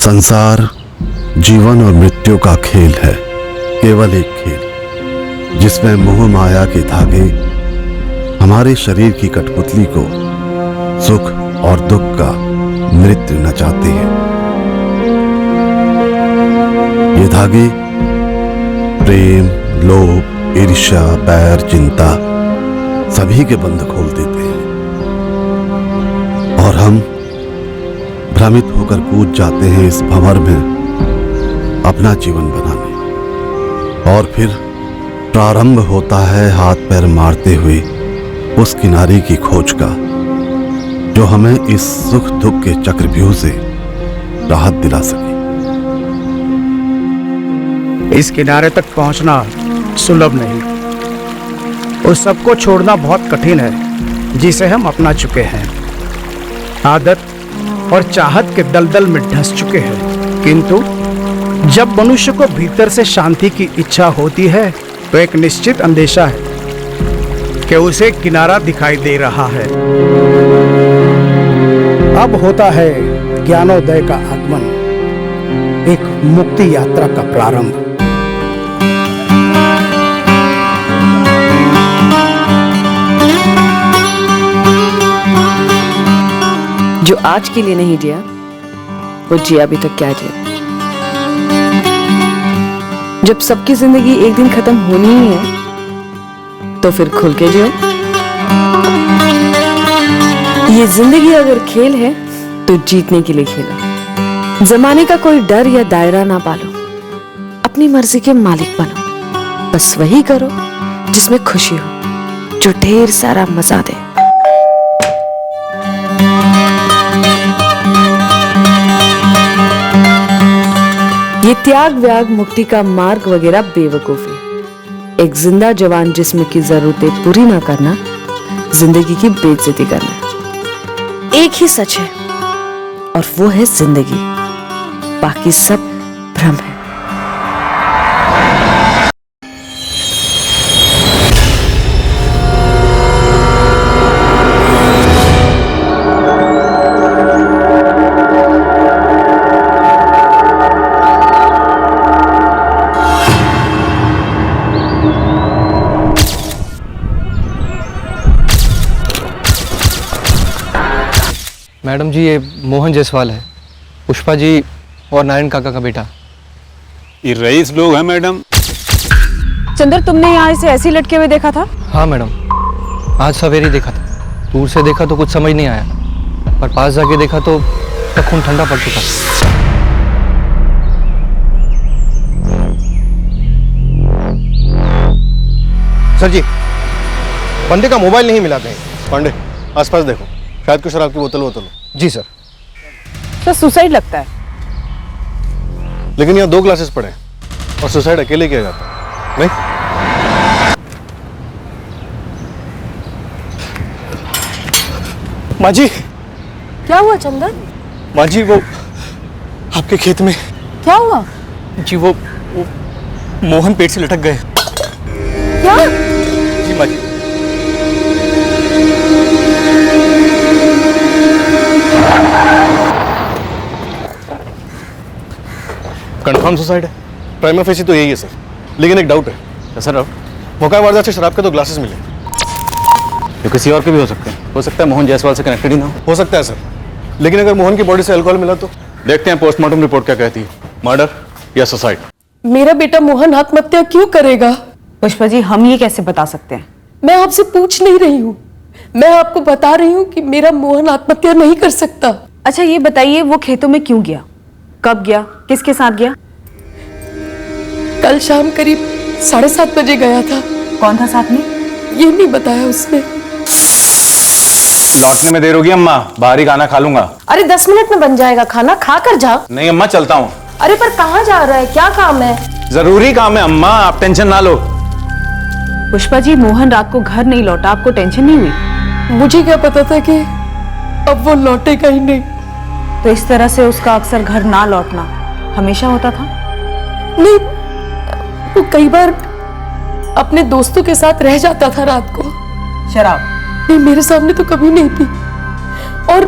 संसार जीवन और मृत्यु का खेल है, केवल एक खेल जिसमें मोह माया के धागे हमारे शरीर की कठपुतली को सुख और दुख का नृत्य नचाते हैं। ये धागे प्रेम, लोभ, ईर्ष्या, बैर, चिंता सभी के बंध खोल देते हैं और हम भ्रमित होकर कूद जाते हैं इस भंवर में अपना जीवन बनाने। और फिर प्रारंभ होता है हाथ पैर मारते हुए उस किनारे की खोज का जो हमें इस सुख दुख के चक्रव्यूह से राहत दिला सके। इस किनारे तक पहुंचना सुलभ नहीं, उस सबको छोड़ना बहुत कठिन है जिसे हम अपना चुके हैं। आदत और चाहत के दलदल में धंस चुके हैं, किंतु जब मनुष्य को भीतर से शांति की इच्छा होती है तो एक निश्चित अंदेशा है कि उसे किनारा दिखाई दे रहा है। अब होता है ज्ञानोदय का आगमन, एक मुक्ति यात्रा का प्रारंभ। जो आज के लिए नहीं जिया वो जिया भी तक क्या जिया। जब सबकी जिंदगी एक दिन खत्म होनी ही है तो फिर खुल के जियो। ये जिंदगी अगर खेल है तो जीतने के लिए खेलो। जमाने का कोई डर या दायरा ना पालो, अपनी मर्जी के मालिक बनो। बस वही करो जिसमें खुशी हो, जो ढेर सारा मजा दे। ये त्याग व्याग मुक्ति का मार्ग वगैरह बेवकूफी। एक जिंदा जवान जिस्म की जरूरतें पूरी ना करना जिंदगी की बेइज्जती करना। एक ही सच है और वो है जिंदगी, बाकी सब भ्रम है। मैडम जी, ये मोहन जायसवाल है, पुष्पा जी और नारायण काका का बेटा। ये रईस लोग हैं मैडम। चंदर, तुमने यहाँ इसे ऐसे ही लटके हुए देखा था? हाँ मैडम, आज सवेरे देखा था। दूर से देखा तो कुछ समझ नहीं आया, पर पास जाके देखा तो खून ठंडा पड़ चुका। सर जी, बंदे का मोबाइल नहीं मिला कहीं। पांडे, आसपास देखो, शायद कोई शराब की बोतल हो। जी सर। तो सुसाइड लगता है। लेकिन यहाँ 2 ग्लासेस पड़े हैं और सुसाइड अकेले किया जाता है, नहीं? माँ जी। क्या हुआ चंदर? माँ जी, वो आपके खेत में। क्या हुआ? जी वो मोहन पेट से लटक गए। क्या? जी माँ जी। कंफर्म सुसाइड है। प्राइमा फेसी तो यही है सर, लेकिन एक डाउट है। सर, मौका वारदात से शराब के 2 ग्लासेस मिले। ये किसी और के भी हो सकते हैं। हो सकता है मोहन जायसवाल से कनेक्टेड ही ना हो सकता है सर, लेकिन अगर मोहन की बॉडी से अल्कोहल मिला तो? देखते हैं पोस्टमार्टम रिपोर्ट क्या कहती है, मर्डर या सुसाइड। मेरा बेटा मोहन आत्महत्या क्यों करेगा? पुष्पा जी, हम ये कैसे बता सकते हैं? मैं आपसे पूछ नहीं रही हूँ, मैं आपको बता रही हूँ कि मेरा मोहन आत्महत्या नहीं कर सकता। अच्छा ये बताइए, वो खेतों में क्यों गया, कब गया, किसके साथ गया? कल शाम करीब 7:30 बजे गया था। कौन था साथ में? ये नहीं बताया उसने। लौटने में देर होगी अम्मा, बाहर ही खाना खा लूंगा। अरे 10 मिनट में बन जाएगा खाना, खा कर जा। नहीं अम्मा, चलता हूँ। अरे पर कहाँ जा रहा है, क्या काम है? जरूरी काम है अम्मा, आप टेंशन ना लो। पुष्पा जी, मोहन रात को घर नहीं लौटा, आपको टेंशन नहीं हुई? मुझे क्या पता था कि अब वो लौटेगा ही नहीं। तो इस तरह से उसका अक्सर घर ना लौटना हमेशा होता था? नहीं, वो कई बार अपने दोस्तों के साथ रह जाता था रात को। शराब? नहीं, मेरे सामने तो कभी नहीं थी। और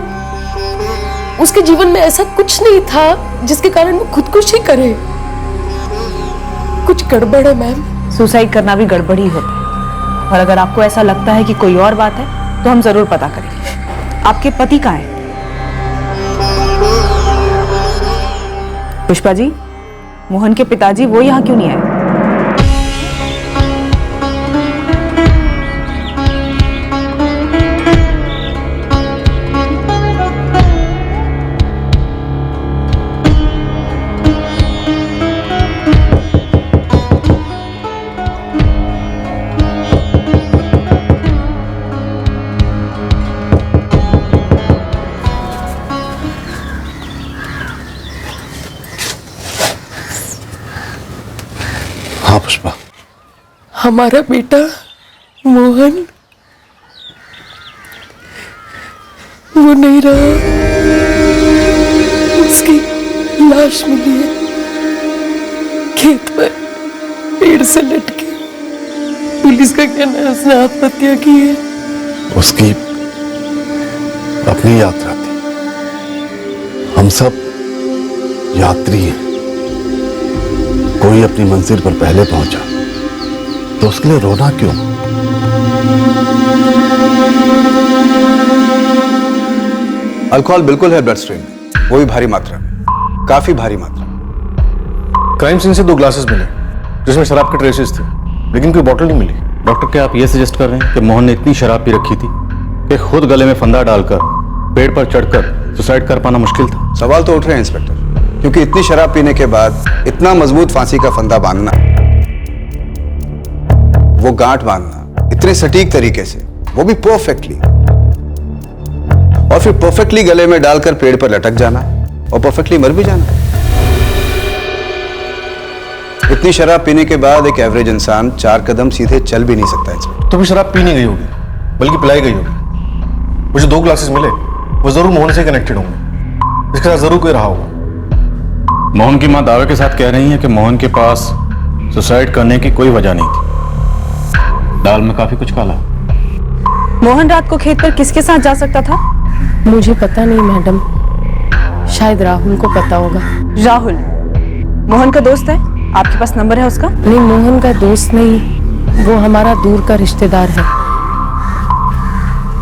उसके जीवन में ऐसा कुछ नहीं था जिसके कारण वो खुदकुशी करे। कुछ गड़बड़ है मैम। सुसाइड करना भी गड़बड़ ही होता है, और अगर आपको ऐसा लगता है कि कोई और बात है तो हम जरूर पता करेंगे। आपके पति कहाँ हैं? पुष्पा जी, मोहन के पिताजी वो यहाँ क्यों नहीं आए? हाँ पुष्पा, हमारा बेटा मोहन वो नहीं रहा। उसकी लाश मिली है खेत पर, पेड़ से लटके। पुलिस का कहना है उसने आत्महत्या की है। उसकी अपनी यात्रा थी, हम सब यात्री हैं। कोई अपनी मंजिल पर पहले पहुंचा तो उसके लिए रोना क्यों? अल्कोहल बिल्कुल है ब्लड स्ट्रीम में, वो भी भारी मात्रा में, काफी भारी मात्रा। क्राइम सीन से 2 ग्लासेस मिले जिसमें शराब के ट्रेसेस थे, लेकिन कोई बॉटल नहीं मिली। डॉक्टर, क्या आप ये सजेस्ट कर रहे हैं कि मोहन ने इतनी शराब पी रखी थी कि खुद गले में फंदा डालकर पेड़ पर चढ़कर सुसाइड कर पाना मुश्किल था? सवाल तो उठ रहे हैं इंस्पेक्टर, क्योंकि इतनी शराब पीने के बाद इतना मजबूत फांसी का फंदा बांधना, वो गांठ बांधना इतने सटीक तरीके से, वो भी परफेक्टली, और फिर परफेक्टली गले में डालकर पेड़ पर लटक जाना और परफेक्टली मर भी जाना। इतनी शराब पीने के बाद एक एवरेज इंसान 4 कदम सीधे चल भी नहीं सकता इंस्पेक्टर। तो भी शराब पी नहीं गई होगी, बल्कि पिलाई गई होगी। मुझे 2 ग्लासेस मिले, वो जरूर मोहन से कनेक्टेड होंगे। इसके साथ जरूर कोई रहा होगा। मोहन की मां दावे के साथ कह रही है कि मोहन के पास सुसाइड करने की कोई वजह नहीं थी। दाल में काफी कुछ काला। मोहन रात को खेत पर किसके साथ जा सकता था? मुझे पता नहीं मैडम, शायद राहुल को पता होगा। राहुल मोहन का दोस्त है? आपके पास नंबर है उसका? नहीं, मोहन का दोस्त नहीं, वो हमारा दूर का रिश्तेदार है।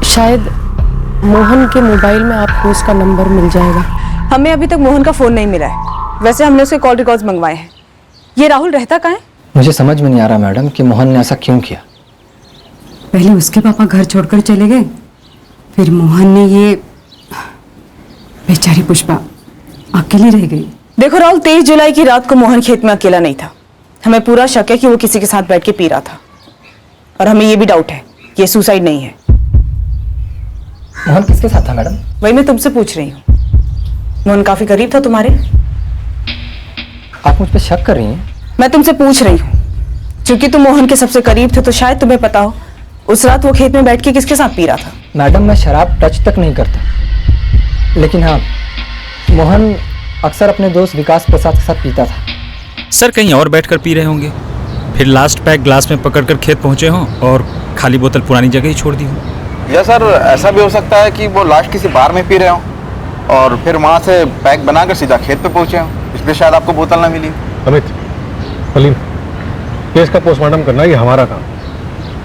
शायद मोहन के मोबाइल में आपको उसका नंबर मिल जाएगा। हमें अभी तक मोहन का फोन नहीं मिला है। वैसे हमने उसके कॉल रिकॉर्ड्स मंगवाए हैं। ये राहुल रहता कहाँ है? मुझे समझ में नहीं आ रहा मैडम कि मोहन ने ऐसा क्यों किया। पहले उसके पापा घर छोड़कर चले गए, फिर मोहन ने ये, बेचारी पुष्पा अकेली रह गई। देखो राहुल, 23 जुलाई की रात को मोहन खेत में अकेला नहीं था। हमें पूरा शक है कि वो किसी के साथ बैठ के पी रहा था, और हमें ये भी डाउट है कि ये सुसाइड नहीं है। मोहन किसके साथ था मैडम? वही मैं तुमसे पूछ रही हूँ। मोहन काफी करीब था तुम्हारे। आप मुझ पर शक कर रही हैं? मैं तुमसे पूछ रही हूँ, क्योंकि तुम मोहन के सबसे करीब थे तो शायद तुम्हें पता हो उस रात वो खेत में बैठ के किसके साथ पी रहा था। मैडम, मैं शराब टच तक नहीं करता, लेकिन हाँ, मोहन अक्सर अपने दोस्त विकास प्रसाद के साथ पीता था। सर कहीं और बैठकर पी रहे होंगे, फिर लास्ट पैक ग्लास में पकड़कर खेत पहुंचे हों और खाली बोतल पुरानी जगह ही छोड़ दी हो। या सर ऐसा भी हो सकता है कि वो लास्ट किसी बार में पी रहे हों और फिर वहां से पैक बनाकर सीधा खेत पे पहुंचे हों, इसलिए शायद आपको बोतल ना मिली। अमित, सलीम, केस का पोस्टमार्टम करना ये हमारा काम।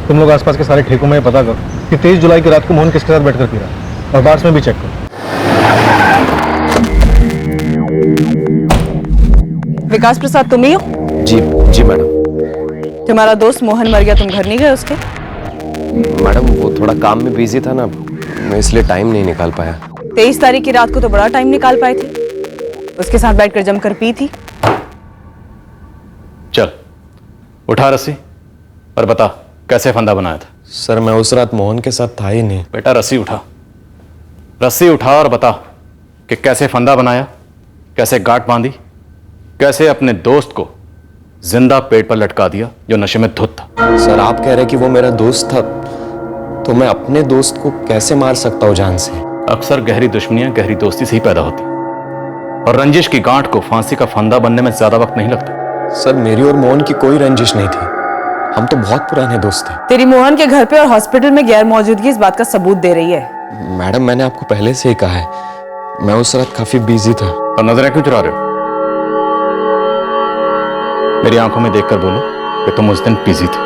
तुम लोग आसपास के सारे ठेकों में पता करो कि 23 जुलाई की रात को मोहन किसके साथ बैठकर पी रहा, और बार्स में भी चेक करो। विकास प्रसाद तुम ही हो? जी जी मैडम। तुम्हारा दोस्त मोहन मर गया, तुम घर नहीं गए उसके? मैडम वो थोड़ा काम में बिजी था ना, मैं इसलिए टाइम नहीं निकाल पाया। 23 तारीख की रात को तो बड़ा टाइम निकाल पाए थे, उसके साथ बैठकर जमकर पी थी। चल उठा रस्सी और बता कैसे फंदा बनाया था। सर मैं उस रात मोहन के साथ था ही नहीं। बेटा रस्सी उठा, रस्सी उठा और बता कि कैसे फंदा बनाया, कैसे गांठ बांधी, कैसे अपने दोस्त को जिंदा पेड़ पर लटका दिया जो नशे में धुत था। सर आप कह रहे कि वो मेरा दोस्त था, तो मैं अपने दोस्त को कैसे मार सकता हूँ जान से? अक्सर गहरी दुश्मनियां गहरी दोस्ती से ही पैदा होती, और रंजिश की गांठ को फांसी का फंदा बनने में ज्यादा वक्त नहीं लगता। सर मेरी और मोहन की कोई रंजिश नहीं थी, हम तो बहुत पुराने दोस्त थे। तेरी मोहन के घर पे और हॉस्पिटल में गैर मौजूदगी इस बात का सबूत दे रही है। मैडम मैंने आपको पहले से ही कहा है, मैं उस रात काफी बिजी था। तो नजरें क्यों चुरा रहे हो? मेरी आंखों में देखकर बोलो कि तुम उस दिन बिजी थे।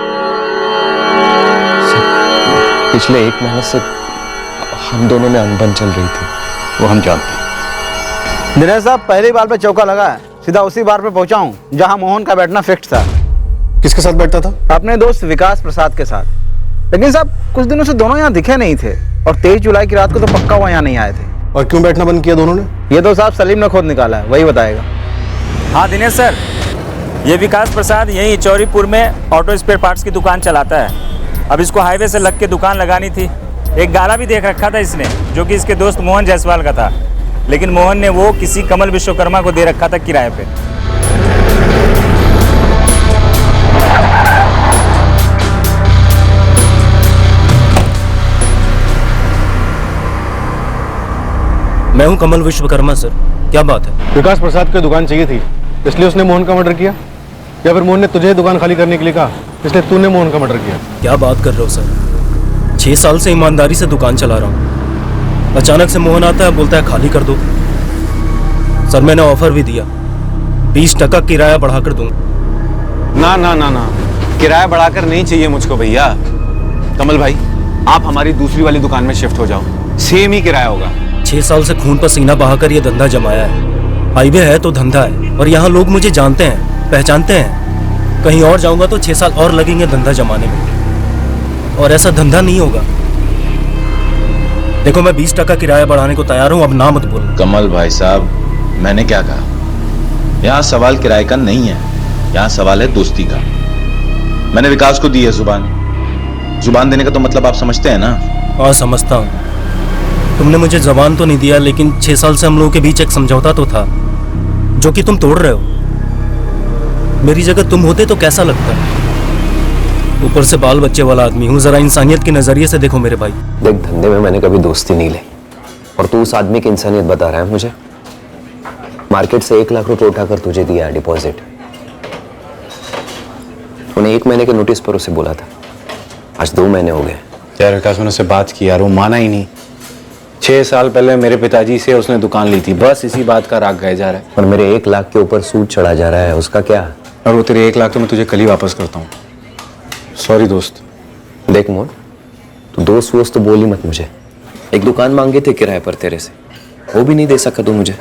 पिछले 1 महीने से हम दोनों में अनबन चल रही थी। वो हम जानते हैं। दिनेश साहब, पहली बार पे चौका लगा है, सीधा उसी बार पे पहुंचा हूँ जहां मोहन का बैठना फिक्स था। किसके साथ बैठता था? अपने दोस्त विकास प्रसाद के साथ। लेकिन साहब कुछ दिनों से दोनों यहाँ दिखे नहीं थे और 23 जुलाई की रात को तो पक्का वो यहाँ नहीं आए थे। और क्यों बैठना बंद किया दोनों ने? ये तो साहब सलीम ने खुद निकाला है, वही बताएगा। हाँ दिनेश सर, ये विकास प्रसाद यहीं चौरीपुर में ऑटो स्पेयर पार्ट्स की दुकान चलाता है। अब इसको हाईवे से लग के दुकान लगानी थी। एक गाला भी देख रखा था इसने, जो कि इसके दोस्त मोहन जायसवाल का था, लेकिन मोहन ने वो किसी कमल विश्वकर्मा को दे रखा था किराए पे। मैं हूं कमल विश्वकर्मा सर, क्या बात है? विकास प्रसाद की दुकान चाहिए थी, इसलिए उसने मोहन का मर्डर किया, या फिर मोहन ने तुझे दुकान खाली करने के लिए कहा, इसलिए तूने मोहन का मर्डर किया? क्या बात कर रहे हो सर? 6 साल से ईमानदारी से दुकान चला रहा हूँ, अचानक से मोहन आता है, बोलता है खाली कर दो। सर मैंने ऑफर भी दिया, 20% किराया बढ़ाकर दूंगा। ना ना ना ना, किराया बढ़ाकर नहीं चाहिए मुझको भैया। कमल भाई, आप हमारी दूसरी वाली दुकान में शिफ्ट हो जाओ, सेम ही किराया होगा। 6 साल से खून पसीना बहाकर ये धंधा जमाया है। हाईवे है तो धंधा है, और यहाँ लोग मुझे जानते हैं, पहचानते हैं। कहीं और जाऊंगा तो 6 साल और लगेंगे धंधा जमाने में, और ऐसा धंधा नहीं होगा। देखो मैं 20% किराया बढ़ाने को तैयार हूँ, अब ना मत बोलो। कमल भाई साहब, मैंने क्या कहा? यहाँ सवाल किराए का नहीं है, यहाँ सवाल है दोस्ती का। मैंने विकास को दी है जुबान देने का तो मतलब आप समझते हैं ना? हाँ समझता हूँ। तुमने मुझे जबान तो नहीं दिया, लेकिन 6 साल से हम लोगों के बीच एक समझौता तो था, जो कि तुम तोड़ रहे हो। मेरी जगह तुम होते तो कैसा लगता? ऊपर से बाल बच्चे वाला आदमी हूँ, जरा इंसानियत के नजरिए से देखो मेरे भाई। देख, धंधे में मैंने कभी दोस्ती नहीं ली, और तू उस आदमी की इंसानियत बता रहा है मुझे। मार्केट से 1 लाख रुपए उठाकर तुझे दिया है डिपॉजिट। उन्हें 1 महीने के नोटिस पर उसे बोला था, आज 2 महीने हो गए। यार विकास, मैंने उससे बात की यार, वो माना ही नहीं। 6 साल पहले मेरे पिताजी से उसने दुकान ली थी, बस इसी बात का राग गए जा रहा है। और मेरे 1 लाख के ऊपर सूद चढ़ा जा रहा है, उसका क्या? और वो तेरे 1 लाख तो मैं तुझे कल ही वापस करता हूँ। सॉरी दोस्त। देख मोहन, तू दोस्त वोस्त तो बोल ही मत मुझे। एक दुकान मांगे थे किराए पर तेरे से, वो भी नहीं दे सका तू मुझे।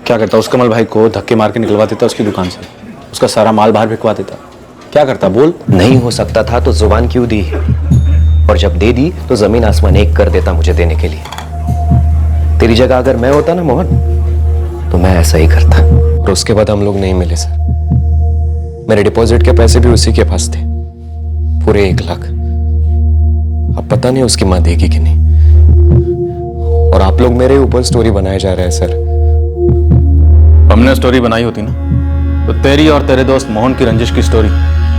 क्या करता? उस कमल भाई को धक्के मार के निकलवा देता उसकी दुकान से, उसका सारा माल बाहर भिजवा देता। क्या करता बोल? नहीं हो सकता था तो जुबान क्यों दी? और जब दे दी तो जमीन आसमान एक कर देता मुझे देने के लिए। तेरी जगह अगर मैं होता ना मोहन, तो मैं ऐसा ही करता। और उसके बाद हम लोग नहीं मिले सर। मेरे डिपॉजिट के पैसे भी उसी के पास थे, पूरे 1 लाख। अब पता नहीं उसकी मां देगी कि नहीं। और आप लोग मेरे ऊपर स्टोरी बनाए जा रहे हैं सर। हमने स्टोरी बनाई होती ना, तो तेरी और तेरे दोस्त मोहन की रंजिश की स्टोरी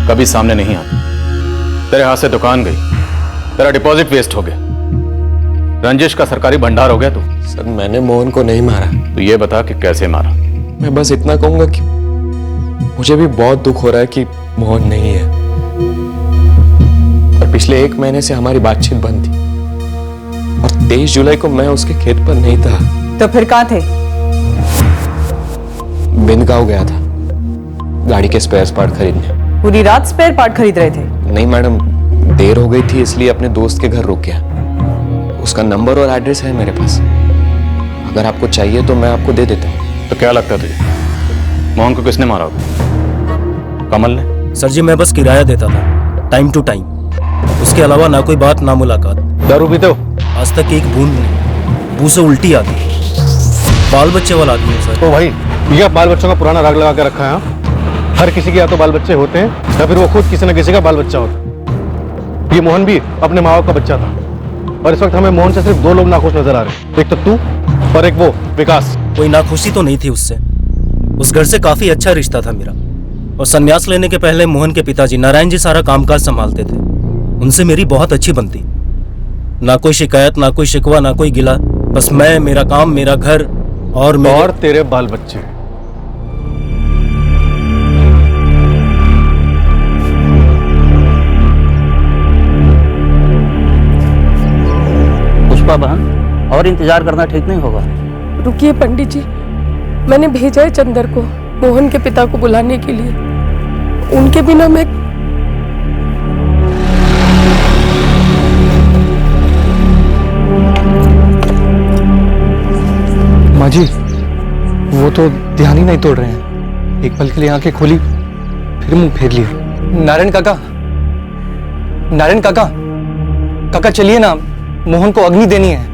कभी सामने नहीं आती। तेरे हाथ से दुकान गई, तेरा डिपॉजिट वेस्ट हो गया, रंजिश का सरकारी भंडार हो गया तू। सर मैंने मोहन को नहीं मारा। तो ये बता कि कैसे मारा? मैं बस इतना कहूंगा कि मुझे भी बहुत दुख हो रहा है कि मोहन नहीं है, और पिछले 1 महीने से हमारी बातचीत बंद थी, और 23 जुलाई को मैं उसके खेत पर नहीं था। तो फिर कहाँ थे? बिंदगांव गया था गाड़ी के स्पेयर पार्ट खरीदने। पूरी रात स्पेयर पार्ट खरीद रहे थे? नहीं मैडम, देर हो गई थी इसलिए अपने दोस्त के घर रुक गया। उसका नंबर और एड्रेस है मेरे पास, अगर आपको चाहिए तो मैं आपको दे देता हूँ। तो क्या लगता है तुझे, मोहन को किसने मारा होगा? कमल ने? सर जी मैं बस किराया देता था, टाइम टू टाइम, उसके अलावा ना कोई बात ना मुलाकात। दारू पीते हो? आज तक एक बूंद नहीं, मुंह से उल्टी आती। बाल बच्चे वाला आदमी है सर। तो भाई ये बाल बच्चों का पुराना राग लगा के रखा है। हर किसी के या तो बाल बच्चे होते हैं, या फिर वो खुद किसी न किसी का बाल बच्चा होता है। ये मोहन भी अपने माँ बाप का बच्चा था, और इस वक्त हमें मोहन से सिर्फ 2 लोग नाखुश नजर आ रहे हैं, एक तो तू और एक वो विकास। कोई नाखुशी तो नहीं थी उससे, उस घर से काफी अच्छा रिश्ता था मेरा। और संन्यास लेने के पहले मोहन के पिताजी नारायण जी सारा कामकाज संभालते थे, उनसे मेरी बहुत अच्छी बनती। ना कोई शिकायत, ना कोई शिकवा, ना कोई गिला, बस मैं, मेरा काम, मेरा घर और तेरे बाल बच्चे। पुष्पा बहन, और इंतजार करना ठीक नहीं होगा। रुकिए पंडित जी, मैंने भेजा है चंदर को मोहन के पिता को बुलाने के लिए। उनके बिना मैं माँ जी, वो तो ध्यान ही नहीं तोड़ रहे हैं। एक पल के लिए आंखें खोली, फिर मुंह फेर लिया। नारायण काका, नारायण काका, काका चलिए ना, मोहन को अग्नि देनी है।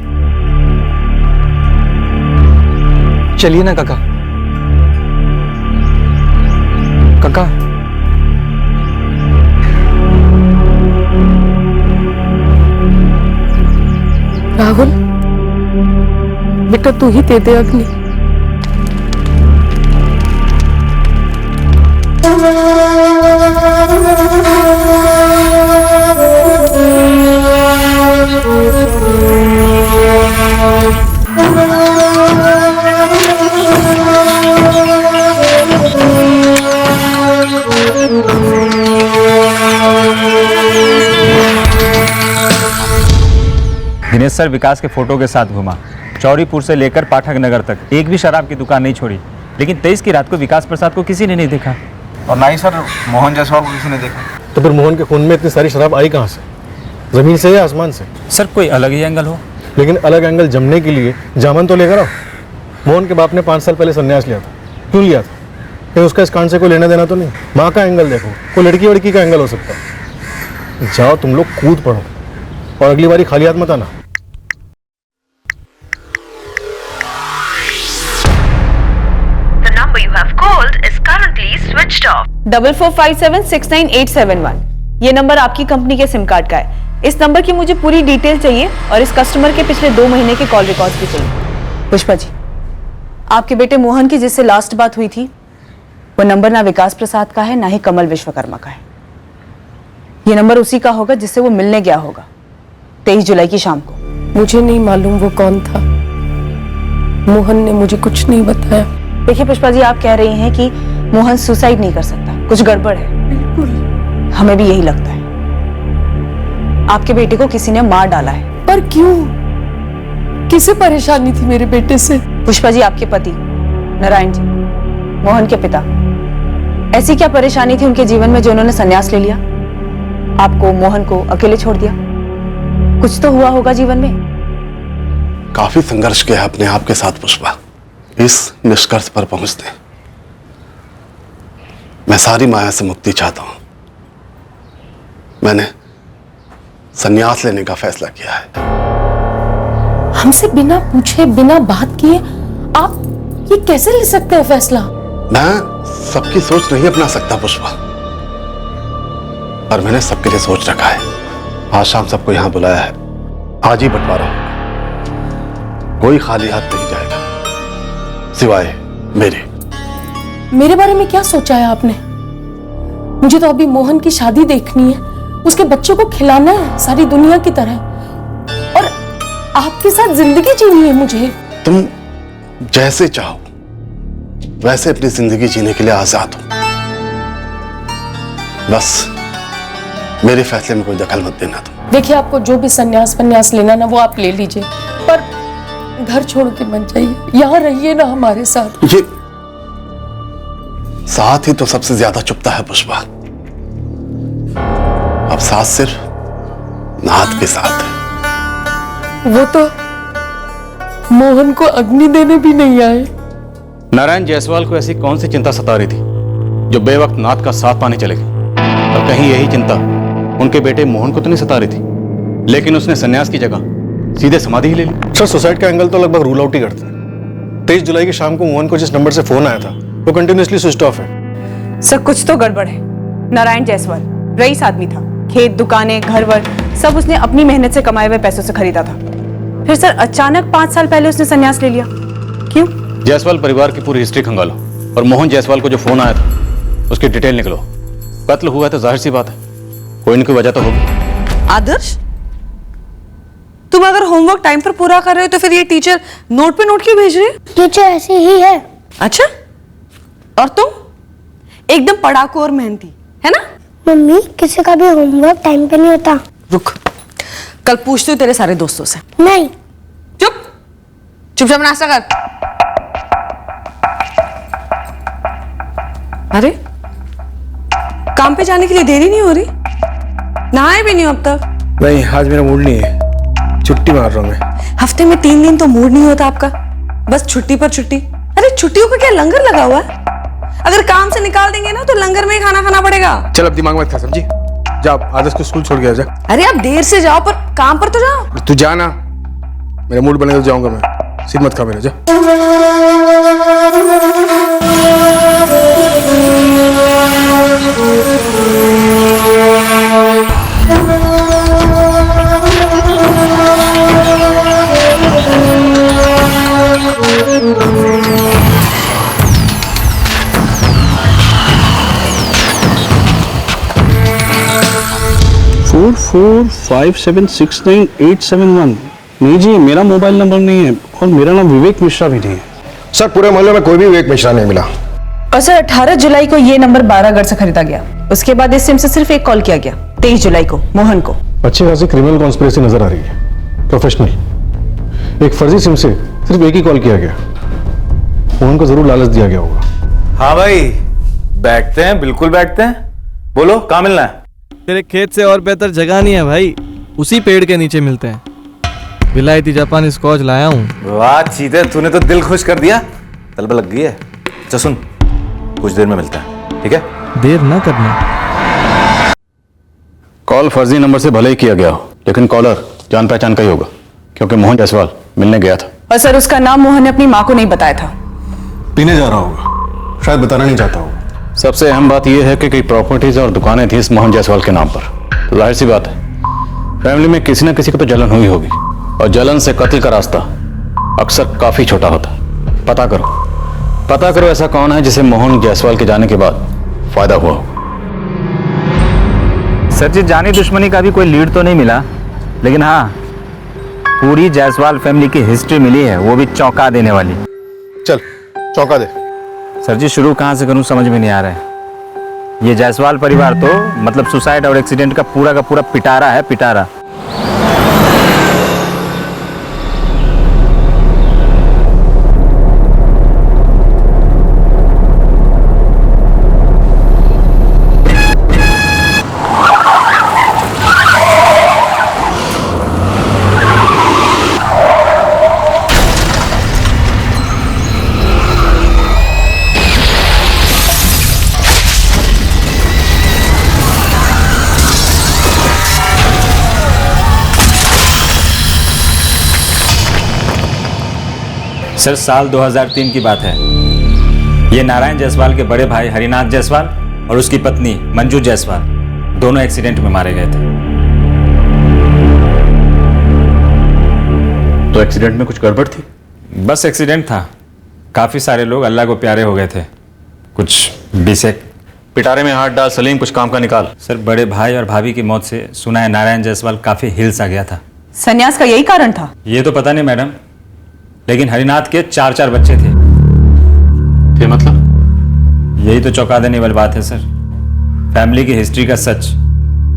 चलिए ना काका। काका, राहुल बेटा, तू ही दे दे अग्नि। दिनेश सर विकास के फोटो के साथ घुमा, चौरीपुर से लेकर पाठक नगर तक, एक भी शराब की दुकान नहीं छोड़ी। लेकिन 23 की रात को विकास प्रसाद को किसी ने नहीं देखा। और ना ही सर मोहन जायसवाल को किसी ने देखा। तो फिर मोहन के खून में इतनी सारी शराब आई कहाँ से? जमीन से या आसमान से? सर कोई अलग ही एंगल हो। लेकिन अलग एंगल जमने के लिए जामन तो लेकर आओ। मोहन के बाप ने 5 साल पहले संन्यास लिया था। क्यों लिया था? कहीं उसका इस कांड से कोई लेना देना तो नहीं? माँ का एंगल देखो, कोई लड़की वड़की का एंगल हो सकता है। जाओ तुम लोग कूद पड़ो और अगली बारी खाली हाथ मत आना। You have called is currently switched off. 44576981 ये नंबर आपकी कंपनी के सिम कार्ड का है। इस नंबर की मुझे पूरी डिटेल चाहिए और इस कस्टमर के पिछले 2 महीने के कॉल रिकॉर्ड्स भी चाहिए। पुष्पा जी, आपके बेटे मोहन की जिससे लास्ट बात हुई थी, वो नंबर ना विकास प्रसाद का है ना ही कमल विश्वकर्मा का है। ये नंबर उसी का होगा जिससे वो मिलने गया होगा 23 जुलाई की शाम को। मुझे नहीं मालूम वो कौन था, मोहन ने मुझे कुछ नहीं बताया। देखिए पुष्पा जी, आप कह रही हैं कि मोहन सुसाइड नहीं कर सकता, कुछ गड़बड़ है। बिल्कुल, हमें भी यही लगता है। आपके बेटे को किसी ने मार डाला है। पर क्यों? किसे परेशानी थी मेरे बेटे से? पुष्पा जी, आपके पति नारायण जी, मोहन के पिता, ऐसी क्या परेशानी थी उनके जीवन में जो उन्होंने संन्यास ले लिया, आपको मोहन को अकेले छोड़ दिया? कुछ तो हुआ होगा जीवन में। काफी संघर्ष किया अपने आप के साथ पुष्पा, इस निष्कर्ष पर पहुंचते। मैं सारी माया से मुक्ति चाहता हूं। मैंने संन्यास लेने का फैसला किया है। हमसे बिना पूछे बिना बात किए आप ये कैसे ले सकते हैं फैसला? मैं सबकी सोच नहीं अपना सकता पुष्पा, पर मैंने सबके लिए सोच रखा है। आज शाम सबको यहां बुलाया है, आज ही बंटवारा होगा। कोई खाली हाथ नहीं जाएगा सिवाय मेरे बारे में क्या सोचा है आपने? मुझे तो अभी मोहन की शादी देखनी है, उसके बच्चों को खिलाना है सारी दुनिया की तरह, और आपके साथ जिंदगी जीनी है मुझे। तुम जैसे चाहो वैसे अपनी जिंदगी जीने के लिए आजाद हो, बस मेरे फैसले में कोई दखल मत देना तुम। देखिए, आपको जो भी संन्यास लेना ना वो आप ले लीजिए, पर घर छोड़ के मत जाइए, यहाँ रहिए ना हमारे साथ। ये साथ ही तो सबसे ज्यादा चुभता है पुष्पा। अब साथ सिर्फ नाथ के साथ है। वो तो मोहन को अग्नि देने भी नहीं आए। नारायण जायसवाल को ऐसी कौन सी चिंता सता रही थी जो बेवक्त नाथ का साथ पाने चले गए? और कहीं यही चिंता उनके बेटे मोहन को तो नहीं सता रही थी, लेकिन उसने संन्यास की जगह सीधे समाधि ही ले ली। सर, सुसाइड का एंगल तो लगभग रूल आउट ही करते हैं। 23 जुलाई की शाम को मोहन को जिस नंबर से फोन आया था वो कंटिन्यूअसली स्विच ऑफ है। सर, कुछ तो गड़बड़ है। नारायण जायसवाल रईस आदमी था, खेत दुकानें घर वर सब उसने अपनी मेहनत से कमाए हुए पैसों से खरीदा था। फिर सर अचानक 5 साल पहले उसने संन्यास ले लिया, क्यों? जायसवाल परिवार की पूरी हिस्ट्री खंगालो और मोहन जायसवाल को जो फोन आया था उसकी डिटेल निकलो। कत्ल हुआ है तो जाहिर सी बात है कोई न कोई वजह तो होगी। आदर्श, तुम अगर होमवर्क टाइम पर पूरा कर रहे हो तो फिर ये टीचर नोट पे नोट क्यों भेज रही है? टीचर ऐसी ही है। अच्छा, और तुम एकदम पढ़ाकू और मेहनती है ना? मम्मी, किसी का भी होमवर्क टाइम पे नहीं होता। रुक, कल पूछती हूँ तेरे सारे दोस्तों से। नहीं। चुपचाप नाश्ता कर। अरे काम पे जाने के लिए देरी नहीं हो रही? नहाए भी नहीं हो अब तक? नहीं, आज मेरा मूड नहीं है, छुट्टी मार रहा हूँ मैं। हफ्ते में 3 दिन तो मूड नहीं होता आपका, बस छुट्टी पर छुट्टी। अरे छुट्टियों का क्या लंगर लगा हुआ है? अगर काम से निकाल देंगे ना तो लंगर में ही खाना खाना पड़ेगा। चल अब दिमाग मत खा, समझी? जा आदर्श को स्कूल छोड़ के आ जा। अरे आप देर से जाओ पर काम पर तो जाओ। तू जा ना, मेरा मूड बनेगा तो जाऊंगा मैं। सिर मत खा मेरा, जा। फोर 5769871। नहीं जी, मेरा मोबाइल नंबर नहीं है और मेरा नाम विवेक मिश्रा भी नहीं है। सर पूरे मोहल्ले में कोई भी विवेक मिश्रा नहीं मिला। और सर 18 जुलाई को ये नंबर 12 से खरीदा गया। उसके बाद इस सिम से सिर्फ एक कॉल किया गया 23 जुलाई को मोहन को। अच्छी खासी क्रिमिनल कॉन्स्पिरेसी नजर आ रही है, प्रोफेशनल। एक फर्जी सिम से सिर्फ एक ही कॉल किया गया। मोहन को जरूर लालच दिया गया होगा। हाँ भाई, बैठते हैं, बिल्कुल बैठते हैं। बोलो, कहाँ मिलना है? तेरे खेत से और बेहतर जगह नहीं है भाई, उसी पेड़ के नीचे मिलते हैं। विलायती जापानी स्कॉच लाया हूँ। वाह चीते, तूने तो दिल खुश कर दिया। तलब लग गई है। अच्छा सुन, कुछ देर में मिलता है, ठीक है? देर ना करना। कॉल फर्जी नंबर से भले ही किया गया हो, लेकिन कॉलर जान पहचान का ही होगा, क्योंकि मोहन जायसवाल मिलने गया था। और सर उसका नाम मोहन ने अपनी माँ को नहीं बताया था। पीने जा रहा होगा, शायद बताना नहीं चाहता होगा। सबसे अहम बात यह है कि कई प्रॉपर्टीज और दुकानें थी इस मोहन जायसवाल के नाम पर। तो जाहिर सी बात है, फैमिली में किसी न किसी को तो जलन हुई होगी, और जलन से कत्ल का रास्ता अक्सर काफी छोटा होता है। पता करो ऐसा कौन है जिसे मोहन जायसवाल के जाने के बाद फायदा हुआ हो। सर जी, जानी दुश्मनी का भी कोई लीड तो नहीं मिला, लेकिन हाँ, पूरी जायसवाल फैमिली की हिस्ट्री मिली है, वो भी चौंका देने वाली। चल चौंका दे। सर जी, शुरू कहाँ से करूँ समझ में नहीं आ रहा है। ये जायसवाल परिवार तो मतलब सुसाइड और एक्सीडेंट का पूरा पिटारा है, पिटारा। सर साल 2003 की बात है। ये नारायण जायसवाल के बड़े भाई हरिनाथ जायसवाल और उसकी पत्नी मंजू जायसवाल दोनों एक्सीडेंट में मारे गए थे। तो एक्सीडेंट में कुछ गड़बड़ थी? बस एक्सीडेंट था, काफी सारे लोग अल्लाह को प्यारे हो गए थे। कुछ बीसेक पिटारे में हाथ डाल सलीम, कुछ काम का निकाल। सर बड़े भाई और भाभी की मौत से सुना है नारायण जायसवाल काफी हिल्स आ गया था। संन्यास का यही कारण था? ये तो पता नहीं मैडम, लेकिन हरिनाथ के 4 बच्चे थे। मतलब यही तो चौंका देने वाली बात है सर। फैमिली की हिस्ट्री का सच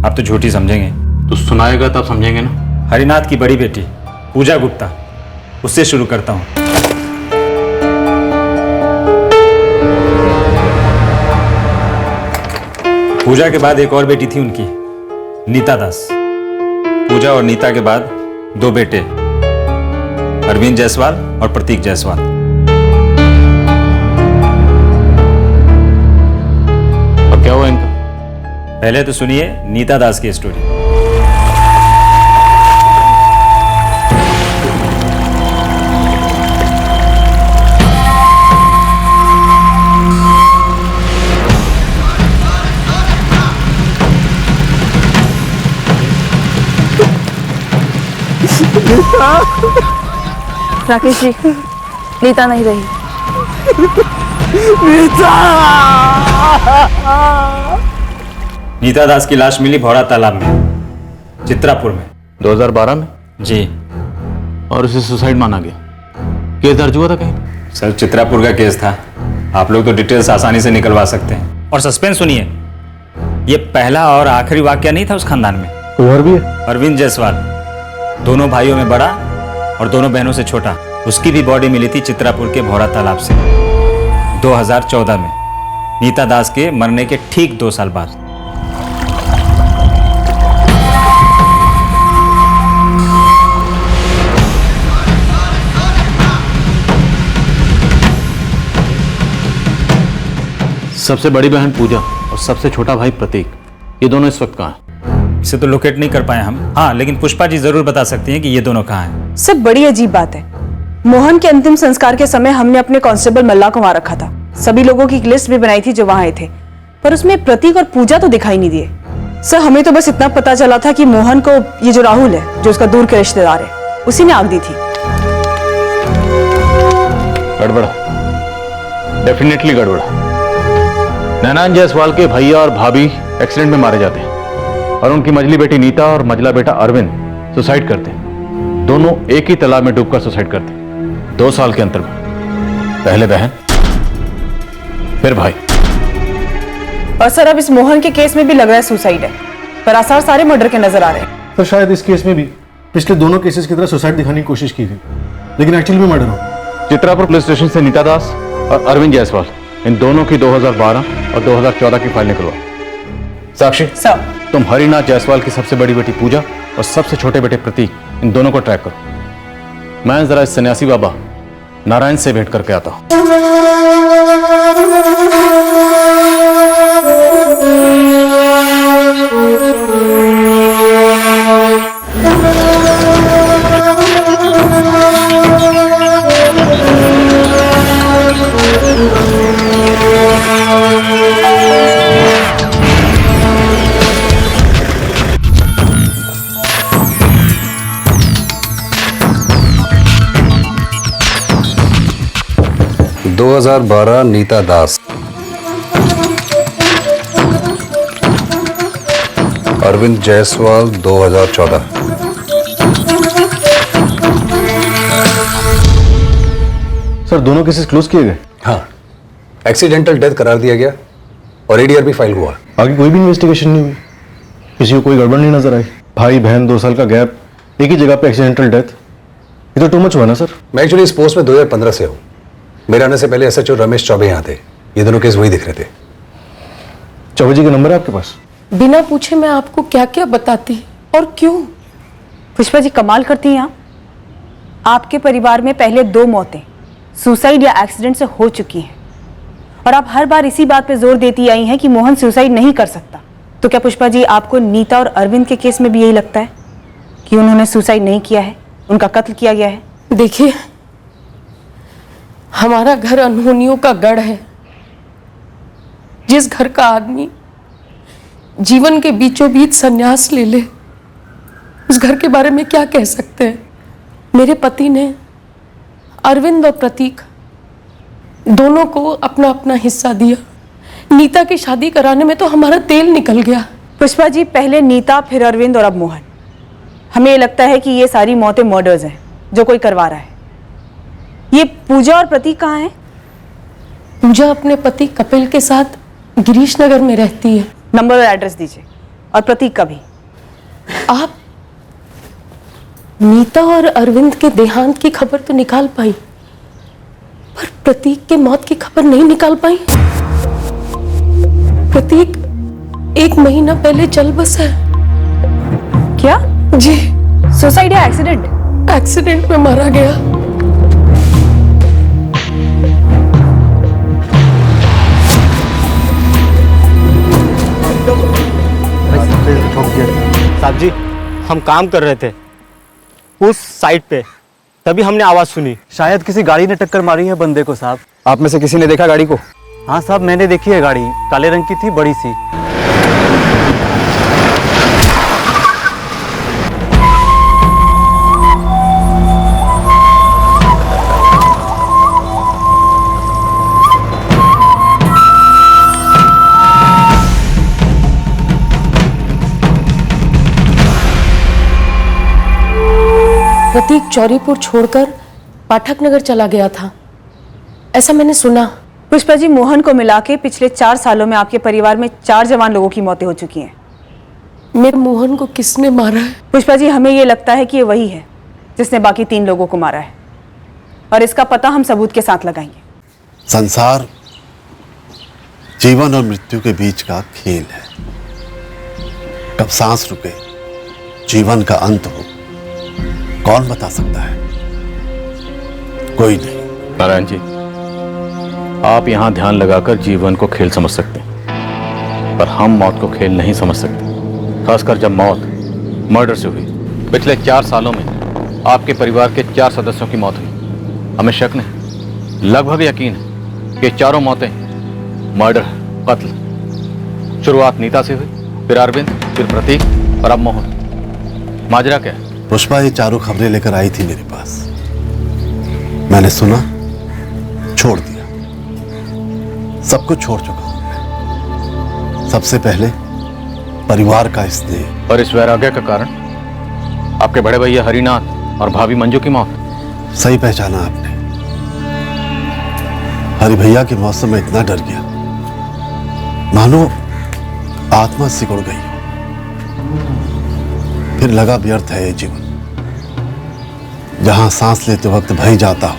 आप तो झूठी समझेंगे। तो सुनाएगा तब समझेंगे ना। हरिनाथ की बड़ी बेटी पूजा गुप्ता, उससे शुरू करता हूं। पूजा के बाद एक और बेटी थी उनकी, नीता दास। पूजा और नीता के बाद 2 बेटे, अरविंद जायसवाल और प्रतीक जायसवाल। और क्या हुआ इनका? पहले तो सुनिए नीता दास की स्टोरी। राकेश जी, नीता नहीं रही। नीता दास की लाश मिली भौरा तालाब में, चित्रापुर में। 2012 में? जी। और उसे सुसाइड माना गया? केस दर्ज हुआ था कहीं? सर चित्रापुर का केस था, आप लोग तो डिटेल्स आसानी से निकलवा सकते हैं। और सस्पेंस सुनिए, ये पहला और आखिरी वाकया नहीं था उस खानदान में। और भी है? अरविंद जायसवाल, दोनों भाइयों में बड़ा और दोनों बहनों से छोटा, उसकी भी बॉडी मिली थी चित्रापुर के भौरा तालाब से 2014 में। नीता दास के मरने के ठीक 2 साल बाद। सबसे बड़ी बहन पूजा और सबसे छोटा भाई प्रतीक, ये दोनों इस वक्त कहाँ हैं? इसे तो लोकेट नहीं कर पाए हम। हाँ, लेकिन पुष्पा जी जरूर बता सकती हैं कि ये दोनों कहाँ हैं। सर, बड़ी अजीब बात है। मोहन के अंतिम संस्कार के समय हमने अपने कांस्टेबल मल्ला को वहां रखा था। सभी लोगों की एक लिस्ट भी बनाई थी जो वहां आए थे, पर उसमें प्रतीक और पूजा तो दिखाई नहीं दिए। सर, हमें तो बस इतना पता चला था कि मोहन को ये जो राहुल है, जो उसका दूर के रिश्तेदार है, उसी ने आग दी थी। गड़बड़ा, डेफिनेटली गड़बड़ा। नैनान जायसवाल के भैया और भाभी एक्सीडेंट में मारे जाते हैं और उनकी मझली बेटी नीता और मझला बेटा अरविंद सुसाइड करते हैं। दोनों एक ही तालाब में डूबकर सुसाइड करते हैं 2 साल के अंतर में। पहले बहन, फिर भाई। और सर, अब इस मोहन के केस में भी लग रहा है सुसाइड है, पर आसार सारे मर्डर के नजर आ रहे हैं। तो शायद इस केस में भी पिछले दोनों केसेस की तरह सुसाइड दिखाने की कोशिश की गई, लेकिन एक्चुअली में मर्डर हो। चित्रापुर पुलिस स्टेशन से नीता दास और अरविंद जायसवाल, इन दोनों की 2012 और 2014 की फाइल निकलवा। साक्षी, सर, तुम हरिनाथ जायसवाल की सबसे बड़ी बेटी पूजा और सबसे छोटे बेटे प्रतीक, इन दोनों को ट्रैक करो। मैं जरा इस सन्यासी बाबा नारायण से भेंट करके आता हूं। दो 2012 नीता दास, अरविंद जायसवाल 2014। सर, दोनों केसेस क्लोज किए गए? हाँ, एक्सीडेंटल डेथ करार दिया गया और एडीआर भी फाइल हुआ। आगे कोई भी इन्वेस्टिगेशन नहीं हुई, किसी को कोई गड़बड़ नहीं नजर आई। भाई बहन 2 साल का गैप, एक ही जगह पे एक्सीडेंटल डेथ, ये तो टू मच हुआ ना सर। मैं एक्चुअली इस पोस्ट में 2015 से हूँ। मेरे आने से पहले एसएचओ रमेश चौबे यहाँ थे। ये दोनों केस वही दिख रहे थे। चौबे जी का नंबर है आपके पास? बिना पूछे मैं आपको क्या क्या बताती और क्यों। पुष्पा जी, कमाल करती हैं आप। आपके परिवार में पहले 2 मौतें सुसाइड या एक्सीडेंट से हो चुकी हैं, और आप हर बार इसी बात पे जोर देती आई हैं कि मोहन सुसाइड नहीं कर सकता। तो क्या पुष्पा जी, आपको नीता और अरविंद के केस में भी यही लगता है कि उन्होंने सुसाइड नहीं किया है, उनका कत्ल किया गया है? देखिए, हमारा घर अनहोनियों का गढ़ है। जिस घर का आदमी जीवन के बीचों बीच संन्यास ले ले, उस घर के बारे में क्या कह सकते हैं। मेरे पति ने अरविंद और प्रतीक दोनों को अपना अपना हिस्सा दिया। नीता की शादी कराने में तो हमारा तेल निकल गया। पुष्पा जी, पहले नीता, फिर अरविंद और अब मोहन। हमें लगता है कि ये सारी मौतें मर्डर्स हैं जो कोई करवा रहा है। ये पूजा और प्रतीक कहाँ हैं? पूजा अपने पति कपिल के साथ गिरीश नगर में रहती है। नंबर और एड्रेस दीजिए, और प्रतीक का भी। आप नीता और अरविंद के देहांत की खबर तो निकाल पाई, पर प्रतीक के मौत की खबर नहीं निकाल पाई। प्रतीक 1 महीना पहले चल बसा है। क्या? जी। सुसाइड या एक्सीडेंट? एक्सीडेंट में मारा गया। साहब जी, हम काम कर रहे थे उस साइड पे, तभी हमने आवाज सुनी। शायद किसी गाड़ी ने टक्कर मारी है बंदे को साहब। आप में से किसी ने देखा गाड़ी को? हाँ साहब, मैंने देखी है। गाड़ी काले रंग की थी, बड़ी सी। प्रतीक चौरीपुर छोड़कर पाठक नगर चला गया था, ऐसा मैंने सुना। पुष्पा जी, मोहन को मिला के पिछले 4 सालों में आपके परिवार में 4 जवान लोगों की मौतें हो चुकी हैं। मेरे मोहन को किसने मारा है? पुष्पा जी, हमें ये लगता है कि ये वही है जिसने बाकी 3 लोगों को मारा है, और इसका पता हम सबूत के साथ लगाएंगे। संसार जीवन और मृत्यु के बीच का खेल है। कब सांस रुके, जीवन का अंत हो, कौन बता सकता है? कोई नहीं। नारायण जी, आप यहां ध्यान लगाकर जीवन को खेल समझ सकते हैं, पर हम मौत को खेल नहीं समझ सकते, खासकर जब मौत मर्डर से हुई। पिछले 4 सालों में आपके परिवार के 4 सदस्यों की मौत हुई। हमें शक नहीं, लगभग यकीन है कि चारों मौतें मर्डर, कत्ल। शुरुआत नीता से हुई, फिर अरविंद, फिर प्रतीक और अब मोहन। माजरा क्या है? पुष्पा ये चारों खबरें लेकर आई थी मेरे पास। मैंने सुना, छोड़ दिया। सब कुछ छोड़ चुका हूं मैं। सबसे पहले परिवार का स्नेह। और इस वैराग्य का कारण आपके बड़े भैया हरिनाथ और भाभी मंजू की मौत। सही पहचाना आपने। हरि भैया की मौत से मैं इतना डर गया, मानो आत्मा सिकुड़ गई। फिर लगा व्यर्थ है ये जीवन, जहां सांस लेते वक्त भय जाता हो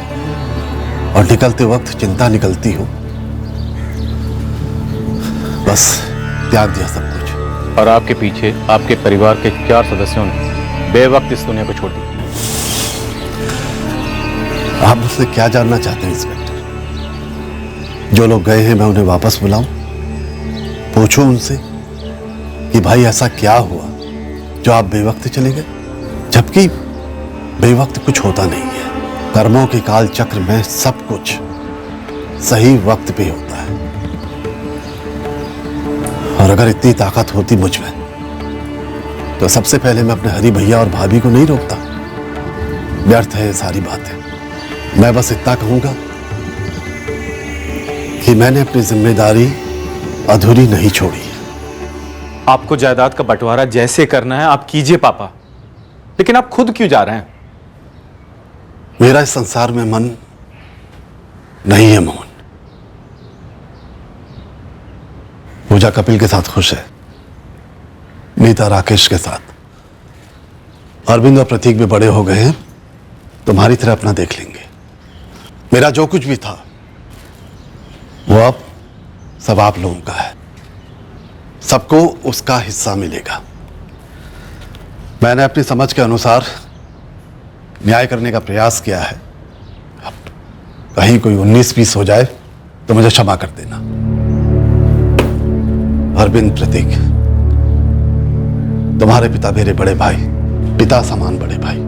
और निकलते वक्त चिंता निकलती हो। बस त्याग दिया सब कुछ। और आपके पीछे आपके परिवार के 4 सदस्यों ने बेवक्त इस दुनिया को छोड़ दिया। आप मुझसे क्या जानना चाहते हैं इंस्पेक्टर? जो लोग गए हैं मैं उन्हें वापस बुलाऊं? पूछूं उनसे कि भाई ऐसा क्या हुआ जो आप बेवक्त चले गए? जबकि बेवक्त कुछ होता नहीं है। कर्मों के काल चक्र में सब कुछ सही वक्त पे होता है। और अगर इतनी ताकत होती मुझ में, तो सबसे पहले मैं अपने हरि भैया और भाभी को नहीं रोकता। व्यर्थ है ये सारी बातें। मैं बस इतना कहूंगा कि मैंने अपनी जिम्मेदारी अधूरी नहीं छोड़ी है। आपको जायदाद का बंटवारा जैसे करना है आप कीजिए पापा, लेकिन आप खुद क्यों जा रहे हैं? मेरा इस संसार में मन नहीं है मोहन। पूजा कपिल के साथ खुश है, नीता राकेश के साथ, अरविंद और प्रतीक भी बड़े हो गए हैं, तुम्हारी तरह अपना देख लेंगे। मेरा जो कुछ भी था वो अब सब आप लोगों का है। सबको उसका हिस्सा मिलेगा। मैंने अपनी समझ के अनुसार न्याय करने का प्रयास किया है। अब कहीं कोई 19-20 हो जाए तो मुझे क्षमा कर देना। अरविंद, प्रतीक, तुम्हारे पिता मेरे बड़े भाई, पिता समान बड़े भाई।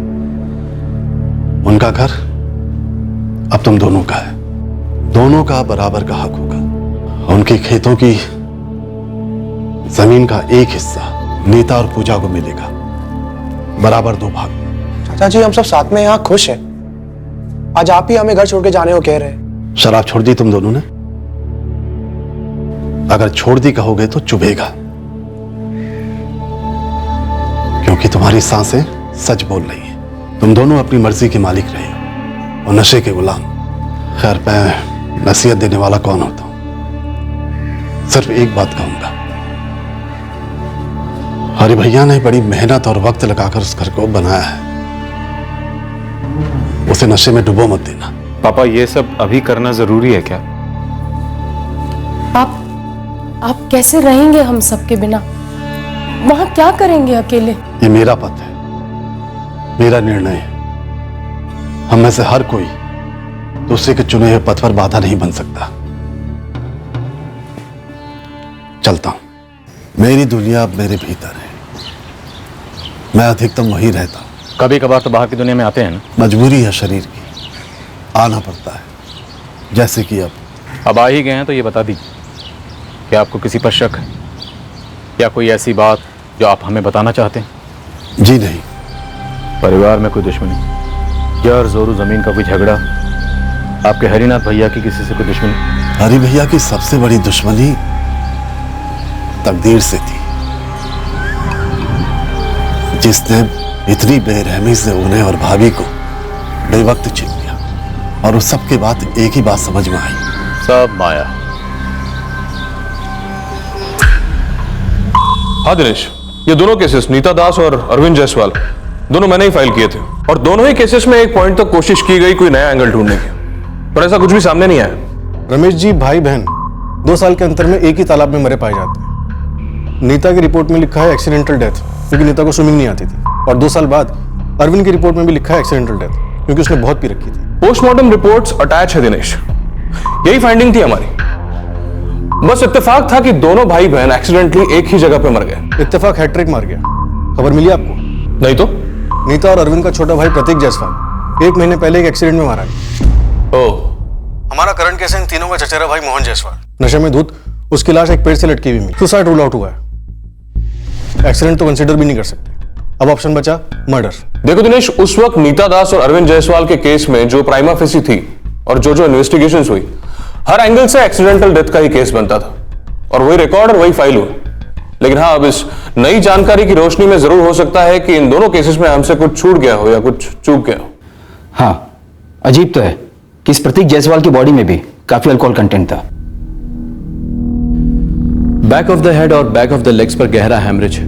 उनका घर अब तुम दोनों का है। दोनों का बराबर का हक होगा। उनके खेतों की जमीन का एक हिस्सा नीता और पूजा को मिलेगा, बराबर 2 भाग। चाचा जी, हम सब साथ में यहाँ खुश हैं। आज आप ही हमें घर छोड़ के जाने को कह रहे हैं। शराब छोड़ दी तुम दोनों ने? अगर छोड़ दी कहोगे तो चुभेगा, क्योंकि तुम्हारी सांसें सच बोल रही हैं। तुम दोनों अपनी मर्जी के मालिक रहे हो और नशे के गुलाम। खैर, मैं नसीहत देने वाला कौन होता हूं। सिर्फ एक बात कहूंगा, हरि भैया ने बड़ी मेहनत और वक्त लगाकर उस घर को बनाया है। उसे नशे में डुबो मत देना। पापा, ये सब अभी करना जरूरी है क्या? आप कैसे रहेंगे हम सबके बिना? वहां क्या करेंगे अकेले? ये मेरा पथ है, मेरा निर्णय है। हम में से हर कोई दूसरे के चुने हुए पथ पर बाधा नहीं बन सकता। चलता हूं। मेरी दुनिया अब मेरे भीतर है। मैं अधिकतम वहीं रहता हूं। कभी कभार तो बाहर की दुनिया में आते हैं ना। मजबूरी है शरीर की, आना पड़ता है। जैसे कि अब आ ही गए हैं तो ये बता दीजिए कि आपको किसी पर शक है या कोई ऐसी बात जो आप हमें बताना चाहते हैं? जी नहीं। परिवार में कोई दुश्मनी, जर जोरू जमीन का कोई झगड़ा, आपके हरिनाथ भैया की किसी से कोई दुश्मनी? हरि भैया की सबसे बड़ी दुश्मनी तकदीर से थी, जिसने इतनी बेरहमी से उन्हें और भाभी को बेवक्त छीन लिया। और उस सब के बाद एक ही बात समझ में आई, सब माया। हाँ दिनेश, ये दोनों केसेस नीता दास और अरविंद जायसवाल दोनों मैंने ही फाइल किए थे, और दोनों ही केसेस में एक पॉइंट तक कोशिश की गई कोई नया एंगल ढूंढने की, पर ऐसा कुछ भी सामने नहीं आया। रमेश जी, भाई बहन 2 साल के अंतर में एक ही तालाब में मरे पाए जाते हैं। नीता की रिपोर्ट में लिखा है एक्सीडेंटल डेथ, क्योंकि नीता को स्विमिंग नहीं आती थी। और 2 साल बाद अरविंद की रिपोर्ट में भी लिखा है एक्सीडेंटल डेथ, क्योंकि उसने बहुत पी रखी थी। पोस्टमार्टम रिपोर्ट्स अटैच है दिनेश, यही फाइंडिंग थी हमारी। बस इत्तेफाक था कि दोनों भाई बहन एक्सीडेंटली एक ही जगह पे मर गए। इत्तेफाक हैट्रिक मार गया। खबर मिली आपको? नहीं तो। नीता और अरविंद का छोटा भाई प्रतीक जायसवाल 1 महीने पहले एक एक्सीडेंट में मारा गया। हमारा करंट केस इन तीनों का चचेरा भाई मोहन जायसवाल नशे में धुत उसकी लाश एक पेड़ से लटकी हुई मिली। सुसाइड रूल आउट हुआ है। एक्सीडेंट तो कंसीडर भी नहीं कर सकते। अब ऑप्शन बचा मर्डर। देखो दिनेश, उस वक्त नीता दास और अरविंद जायसवाल के केस में जो प्राइमा फेसी थी और जो इन्वेस्टिगेशंस हुई, हर एंगल से एक्सीडेंटल डेथ का ही केस बनता था और वही रिकॉर्ड और वही फाइल हुई। लेकिन हाँ, अब इस नई जानकारी की रोशनी में जरूर हो सकता है कि इन दोनों केसेस में हमसे कुछ छूट गया हो या कुछ चूक गया हो। हाँ, अजीब तो है कि इस प्रतीक जायसवाल की बॉडी में भी काफी अल्कोहल कंटेंट था। बैक ऑफ द हेड और बैक ऑफ द लेग्स पर गहरा हैमरेज है।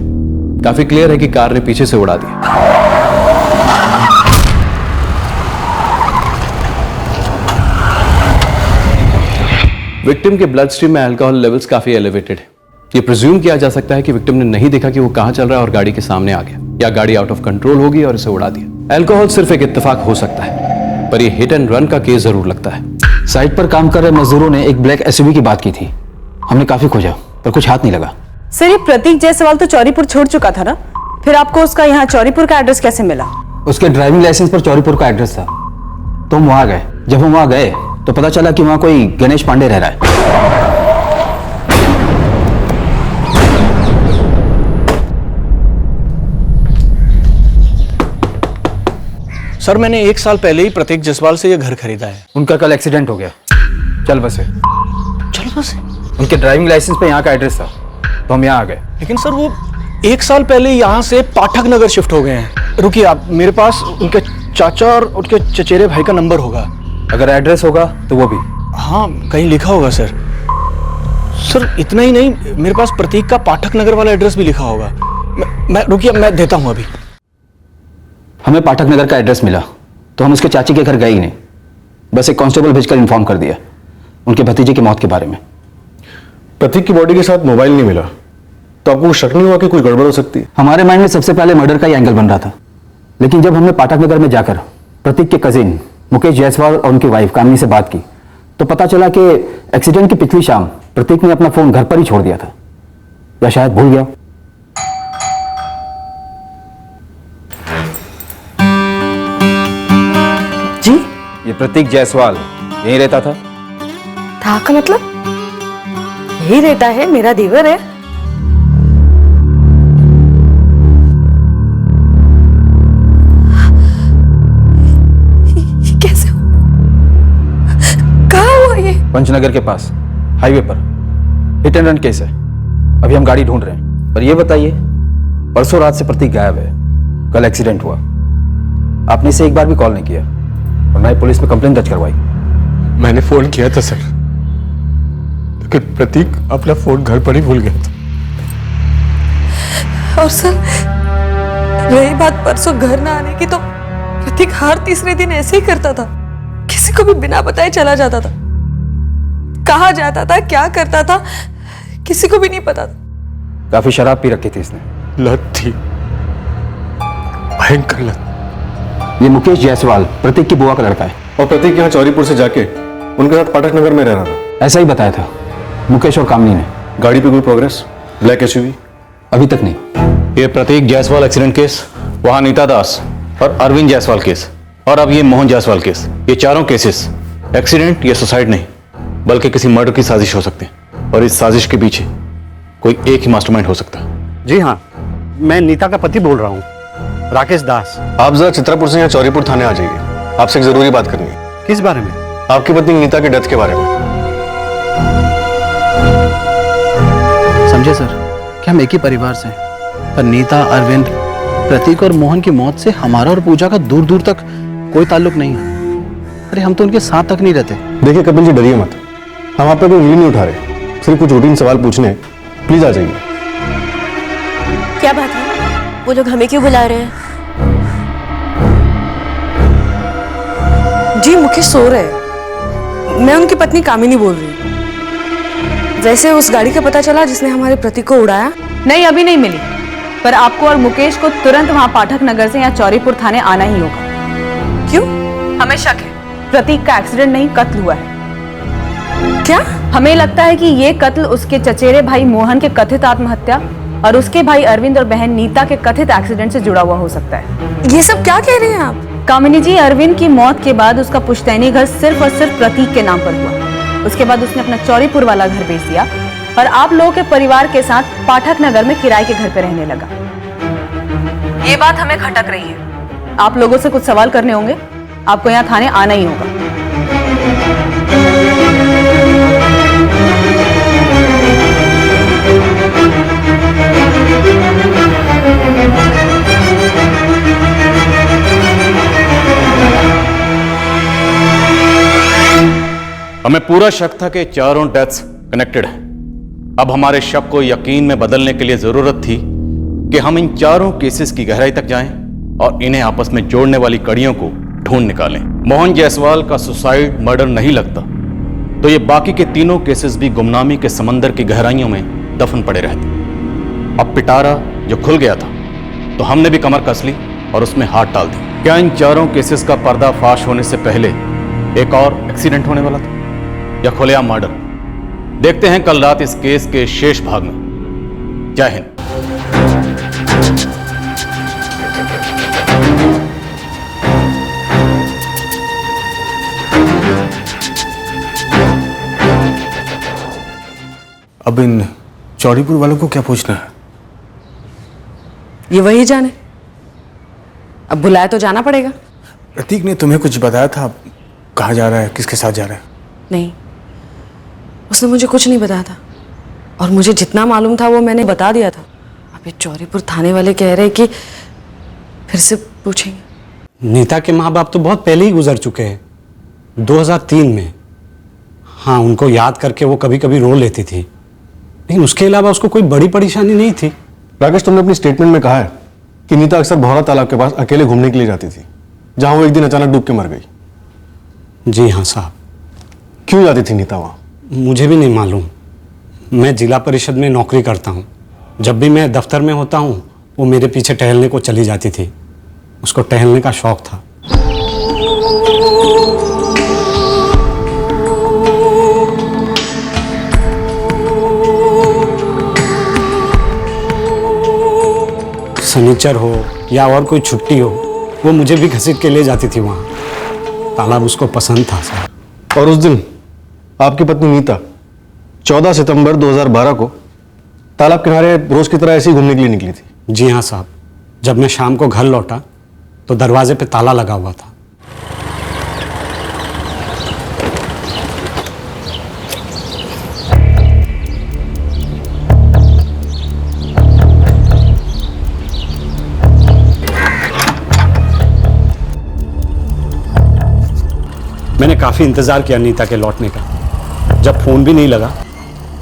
काफी क्लियर है कि कार ने पीछे से उड़ा दिया। विक्टिम के ब्लड स्ट्रीम में अल्कोहल लेवल्स काफी एलिवेटेड है। ये प्रिज्यूम किया जा सकता है कि विक्टिम ने नहीं देखा कि वो कहां चल रहा है और गाड़ी के सामने आ गया, या गाड़ी आउट ऑफ कंट्रोल होगी और इसे उड़ा दिया। अल्कोहल सिर्फ एक इत्तेफाक हो सकता है, पर ये हिट एंड रन का केस जरूर लगता है। साइट पर काम कर रहे मजदूरों ने एक ब्लैक एसयूवी की बात की थी। हमने काफी खोजा पर कुछ हाथ नहीं लगा। सर, ये प्रतीक जायसवाल तो चौरीपुर छोड़ चुका था ना, फिर आपको उसका यहाँ चौरीपुर का एड्रेस कैसे मिला? उसके ड्राइविंग लाइसेंस पर चौरीपुर का एड्रेस था, तो हम वहां गए। जब हम वहां गए तो पता चला कि वहां कोई गणेश पांडे रह रहा है। सर, मैंने 1 साल पहले ही प्रतीक जायसवाल से ये घर खरीदा है। उनका कल एक्सीडेंट हो गया। चल बसे। उनके ड्राइविंग लाइसेंस पे यहाँ का एड्रेस था, तो हम यहाँ आ गए। लेकिन सर, वो 1 साल पहले यहाँ से पाठक नगर शिफ्ट हो गए हैं। रुकिए आप, मेरे पास उनके चाचा और उनके चचेरे भाई का नंबर होगा। अगर एड्रेस होगा तो वो भी। हाँ, कहीं लिखा होगा सर। सर, इतना ही नहीं, मेरे पास प्रतीक का पाठक नगर वाला एड्रेस भी लिखा होगा। मैं रुकिए, मैं देता हूँ अभी। हमें पाठक नगर का एड्रेस मिला तो हम उसके चाची के घर गए ही नहीं, बस एक कांस्टेबल भेजकर इन्फॉर्म कर दिया उनके भतीजे की मौत के बारे में। प्रतीक की बॉडी के साथ मोबाइल नहीं मिला, तो आपको शक नहीं हुआ कि कुछ गड़बड़ हो सकती है? हमारे माइंड में सबसे पहले मर्डर का ही एंगल बन रहा था, लेकिन जब हमने पाठक नगर में जाकर प्रतीक के कजिन मुकेश जायसवाल और उनकी वाइफ कामिनी से बात की तो पता चला कि एक्सीडेंट की पिछली शाम प्रतीक ने अपना फोन घर पर ही छोड़ दिया था, या शायद भूल गया। जी, ये प्रतीक जायसवाल यहीं रहता था? था का मतलब? यही रहता है, मेरा देवर है। कैसे? कहाँ हुआ ये? पंचनगर के पास हाईवे पर हिट एंड रन केस है। अभी हम गाड़ी ढूंढ रहे हैं। पर ये बताइए, परसों रात से प्रतीक गायब है, कल एक्सीडेंट हुआ, आपने इसे एक बार भी कॉल नहीं किया और ना ही पुलिस में कंप्लेंट दर्ज करवाई। मैंने फोन किया था सर, लेकिन प्रतीक अपना फोन घर पर ही भूल गया था। और सर, रही बात परसों घर ना आने की, तो प्रतीक हर तीसरे दिन ऐसे ही करता था। किसी को भी बिना बताए चला जाता था। कहाँ जाता था, क्या करता था, किसी को भी नहीं पता था। काफी शराब पी रखी थी इसने। लत थी, भयंकर लत। ये मुकेश जायसवाल प्रतीक की बुआ का लड़का है। और प्रतीक यहाँ चौरीपुर से जाके उनके साथ पाठक नगर में रह रहा था। ऐसा ही बताया था मुकेश और कामनी ने। गाड़ी पे कोई प्रोग्रेस? Black SUV? अभी तक नहीं। ये प्रतीक जायसवाल एक्सीडेंट केस, वहां नीता दास और अरविंद जायसवाल केस, और अब ये मोहन जायसवाल केस, ये चारों केसेस एक्सीडेंट या सुसाइड नहीं बल्कि किसी मर्डर की साजिश हो सकते हैं। और इस साजिश के पीछे कोई एक ही मास्टरमाइंड हो सकता है। जी हाँ, मैं नीता का पति बोल रहा हूँ, राकेश दास। आप जरा चित्रापुर से यहाँ चौरीपुर थाने आ जाइए, आपसे एक जरूरी बात करनी है। किस बारे में? आपकी पत्नी नीता की डेथ के बारे में। समझे सर कि हम एक ही परिवार से हैं, पर नीता, अरविंद, प्रतीक और मोहन की मौत से हमारा और पूजा का दूर दूर तक कोई ताल्लुक नहीं है। अरे हम तो उनके साथ तक नहीं रहते। देखिए कपिल जी, डरिए मत, हम आप पे कोई उंगली नहीं उठा रहे, सिर्फ कुछ रूटीन सवाल पूछने। प्लीज आ जाइए। क्या बात है? वो लोग हमें क्यों बुला रहे हैं? जी, मुकेश सो रहे हैं। मैं उनकी पत्नी कामिनी बोल रही हूँ। वैसे उस गाड़ी का पता चला जिसने हमारे प्रतीक को उड़ाया? नहीं, अभी नहीं मिली, पर आपको और मुकेश को तुरंत वहां पाठक नगर से या चौरीपुर थाने आना ही होगा। क्यों? हमें शक है प्रतीक का एक्सीडेंट नहीं, कत्ल हुआ है। क्या? हमें लगता है कि ये कत्ल उसके चचेरे भाई मोहन के कथित आत्महत्या और उसके भाई अरविंद और बहन नीता के कथित एक्सीडेंट से जुड़ा हुआ हो सकता है। ये सब क्या कह रही हैं आप? कामिनी जी, अरविंद की मौत के बाद उसका पुश्तैनी घर सिर्फ और सिर्फ प्रतीक के नाम पर हुआ। उसके बाद उसने अपना चौरीपुर वाला घर बेच दिया और आप लोगों के परिवार के साथ पाठक नगर में किराए के घर पे रहने लगा। ये बात हमें खटक रही है। आप लोगों से कुछ सवाल करने होंगे, आपको यहाँ थाने आना ही होगा। हमें पूरा शक था कि चारों डेथ्स कनेक्टेड हैं। अब हमारे शक को यकीन में बदलने के लिए जरूरत थी कि हम इन चारों केसेस की गहराई तक जाएं और इन्हें आपस में जोड़ने वाली कड़ियों को ढूंढ निकालें। मोहन जायसवाल का सुसाइड मर्डर नहीं लगता तो ये बाकी के तीनों केसेस भी गुमनामी के समंदर की गहराइयों में दफन पड़े रहते। अब पिटारा जो खुल गया था तो हमने भी कमर कस ली और उसमें हाथ डाल दिया। क्या इन चारों केसेस का पर्दाफाश होने से पहले एक और एक्सीडेंट होने वाला था या खुलेआम मर्डर? देखते हैं कल रात इस केस के शेष भाग में। जय हिंद। अब इन चौड़ीपुर वालों को क्या पूछना है? ये वही जाने। अब बुलाया तो जाना पड़ेगा। प्रतीक ने तुम्हें कुछ बताया था? कहाँ जा रहा है, किसके साथ जा रहा है? नहीं, उसने मुझे कुछ नहीं बताया था और मुझे जितना मालूम था वो मैंने बता दिया था। अब ये चौरीपुर थाने वाले कह रहे कि फिर से पूछेंगे। नीता के माँ बाप तो बहुत पहले ही गुजर चुके हैं, 2003 में। हाँ, उनको याद करके वो कभी कभी रो लेती थी, लेकिन उसके अलावा उसको कोई बड़ी परेशानी नहीं थी। राकेश, तुमने अपनी स्टेटमेंट में कहा है कि नीता अक्सर भौरा तालाब के पास अकेले घूमने के लिए जाती थी, जहां वो एक दिन अचानक डूब के मर गई। जी हाँ साहब। क्यों जाती थी नीता वहां? मुझे भी नहीं मालूम। मैं जिला परिषद में नौकरी करता हूँ। जब भी मैं दफ्तर में होता हूँ वो मेरे पीछे टहलने को चली जाती थी। उसको टहलने का शौक था। शनिचर हो या और कोई छुट्टी हो, वो मुझे भी घसीट के ले जाती थी वहाँ। तालाब उसको पसंद था साहब। और उस दिन आपकी पत्नी नीता 14 सितंबर 2012 को तालाब किनारे रोज की तरह ऐसे ही घूमने के लिए निकली थी? जी हाँ साहब। जब मैं शाम को घर लौटा तो दरवाजे पे ताला लगा हुआ था। मैंने काफी इंतजार किया नीता के लौटने का। जब फोन भी नहीं लगा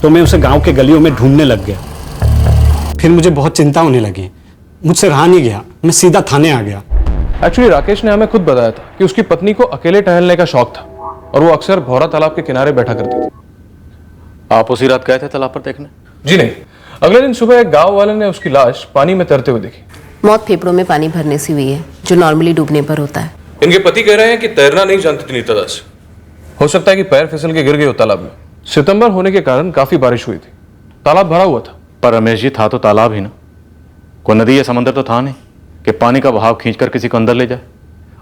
तो मैं उसे गांव के गलियों में ढूंढने लग गया। फिर मुझे बहुत चिंता होने लगी। मुझसे रहा नहीं गया, मैं सीधा थाने आ गया। एक्चुअली राकेश ने हमें खुद बताया था कि उसकी पत्नी को अकेले टहलने का शौक था और वो अक्सर भौरा तालाब के किनारे बैठा करती थी। आप उसी रात गए थे तालाब पर देखने? जी नहीं, अगले दिन सुबह एक गांव वाले ने उसकी लाश पानी में तैरते हुए देखी। मौत फेफड़ों में पानी भरने से हुई है, जो नॉर्मली डूबने पर होता है। इनके पति कह रहे हैं कि तैरना नहीं जानती थी नीता दास। हो सकता है कि पैर फिसल के गिर गए हो तालाब में। सितंबर होने के कारण काफी बारिश हुई थी, तालाब भरा हुआ था। पर रमेश जी, था तो तालाब ही ना, कोई नदी या समंदर तो था नहीं कि पानी का बहाव खींचकर किसी को अंदर ले जाए।